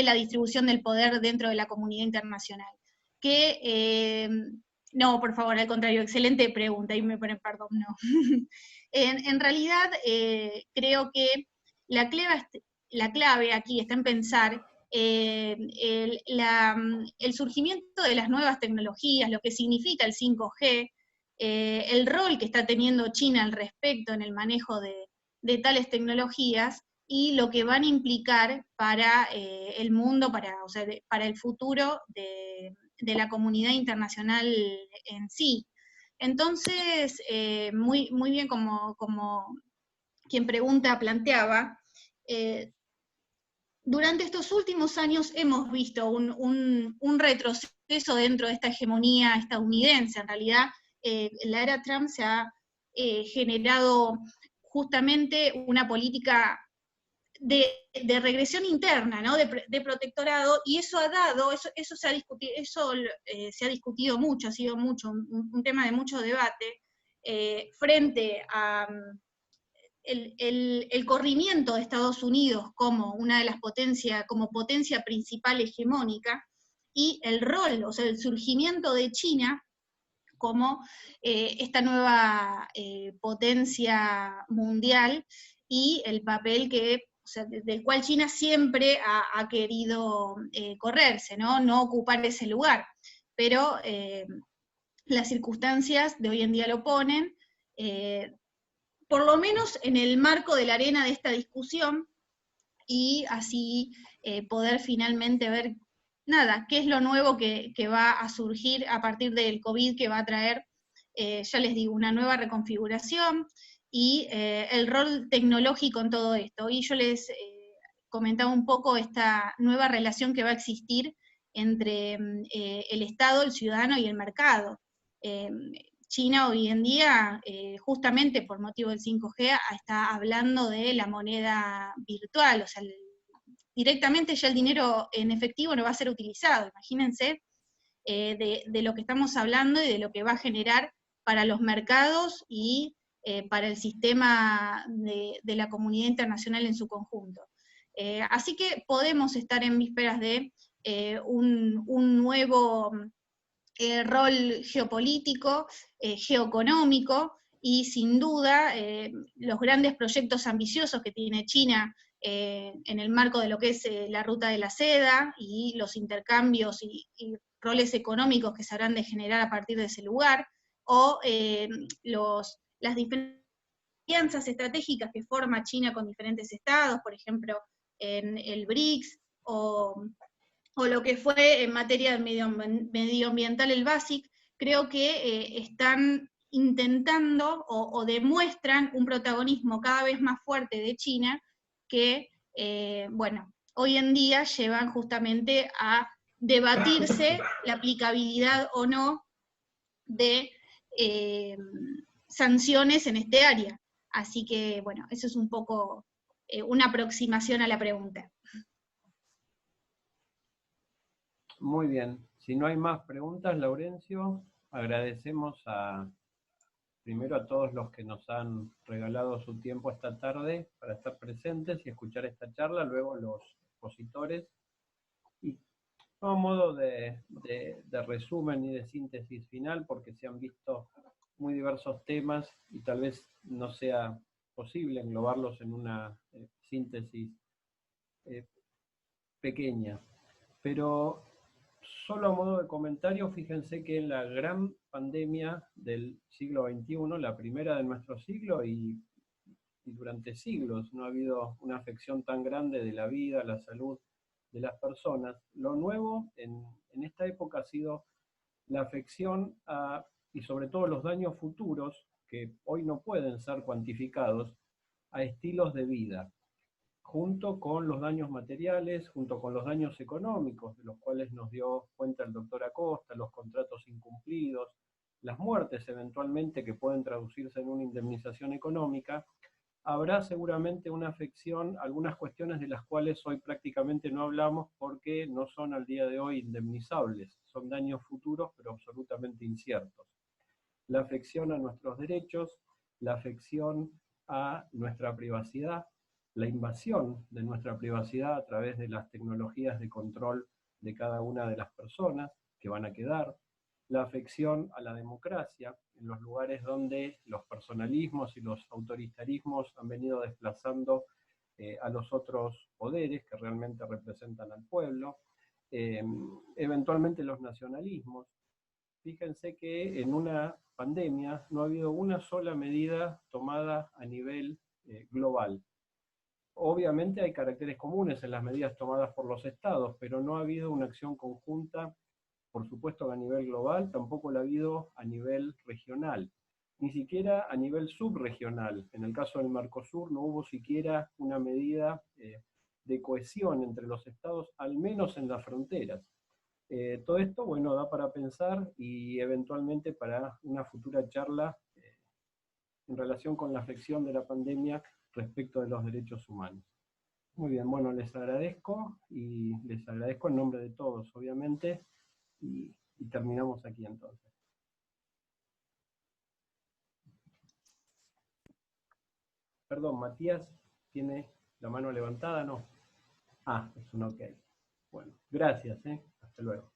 la distribución del poder dentro de la comunidad internacional. No, por favor, al contrario, excelente pregunta, y me ponen perdón, no. En realidad, creo que la clave aquí está en pensar el surgimiento de las nuevas tecnologías, lo que significa el 5G, el rol que está teniendo China al respecto en el manejo de tales tecnologías, y lo que van a implicar para el mundo, para el futuro de la comunidad internacional en sí. Entonces, muy bien como quien pregunta planteaba, durante estos últimos años hemos visto un retroceso dentro de esta hegemonía estadounidense. En realidad, en la era Trump se ha generado justamente una política de regresión interna, ¿no? De protectorado, y eso ha dado, eso se ha discutido mucho, ha sido mucho, un tema de mucho debate, frente a el corrimiento de Estados Unidos como una de las potencias, como potencia principal hegemónica, y el rol, o sea, el surgimiento de China como esta nueva potencia mundial, y el papel que, o sea, del cual China siempre ha querido correrse, ¿no? No ocupar ese lugar, pero las circunstancias de hoy en día lo ponen, por lo menos en el marco de la arena de esta discusión, y así poder finalmente ver, nada, qué es lo nuevo que va a surgir a partir del COVID, que va a traer, ya les digo, una nueva reconfiguración, y el rol tecnológico en todo esto. Y yo les comentaba un poco esta nueva relación que va a existir entre el Estado, el ciudadano y el mercado. China hoy en día, justamente por motivo del 5G, está hablando de la moneda virtual, o sea, directamente ya el dinero en efectivo no va a ser utilizado. Imagínense de lo que estamos hablando y de lo que va a generar para los mercados y para el sistema de la comunidad internacional en su conjunto. Así que podemos estar en vísperas de un nuevo rol geopolítico, geoeconómico, y sin duda los grandes proyectos ambiciosos que tiene China en el marco de lo que es la ruta de la seda y los intercambios y roles económicos que se habrán de generar a partir de ese lugar, o las diferentes alianzas estratégicas que forma China con diferentes estados, por ejemplo, en el BRICS, o lo que fue en materia medioambiental el BASIC. Creo que están intentando o demuestran un protagonismo cada vez más fuerte de China, que, bueno, hoy en día llevan justamente a debatirse la aplicabilidad o no de sanciones en este área. Así que, bueno, eso es un poco una aproximación a la pregunta. Muy bien. Si no hay más preguntas, Laurencio, agradecemos primero a todos los que nos han regalado su tiempo esta tarde para estar presentes y escuchar esta charla, luego los expositores. Y a modo de resumen y de síntesis final, porque se han visto muy diversos temas y tal vez no sea posible englobarlos en una síntesis pequeña. Pero solo a modo de comentario, fíjense que en la gran pandemia del siglo XXI, la primera de nuestro siglo, y durante siglos no ha habido una afección tan grande de la vida, la salud de las personas. Lo nuevo en esta época ha sido la afección y sobre todo los daños futuros, que hoy no pueden ser cuantificados, a estilos de vida, junto con los daños materiales, junto con los daños económicos, de los cuales nos dio cuenta el doctor Acosta, los contratos incumplidos, las muertes eventualmente que pueden traducirse en una indemnización económica. Habrá seguramente una afección, algunas cuestiones de las cuales hoy prácticamente no hablamos porque no son al día de hoy indemnizables, son daños futuros pero absolutamente inciertos. La afección a nuestros derechos, la afección a nuestra privacidad, la invasión de nuestra privacidad a través de las tecnologías de control de cada una de las personas que van a quedar, la afección a la democracia, en los lugares donde los personalismos y los autoritarismos han venido desplazando a los otros poderes que realmente representan al pueblo, eventualmente los nacionalismos. Fíjense que en una pandemia no ha habido una sola medida tomada a nivel global. Obviamente hay caracteres comunes en las medidas tomadas por los estados, pero no ha habido una acción conjunta, por supuesto, a nivel global, tampoco la ha habido a nivel regional, ni siquiera a nivel subregional. En el caso del Mercosur no hubo siquiera una medida de cohesión entre los estados, al menos en las fronteras. Todo esto, bueno, da para pensar y eventualmente para una futura charla en relación con la afección de la pandemia respecto de los derechos humanos. Muy bien, bueno, les agradezco en nombre de todos, obviamente, y terminamos aquí entonces. Perdón, Matías, ¿tiene la mano levantada? No. Ah, es un ok. Bueno, gracias, hasta luego.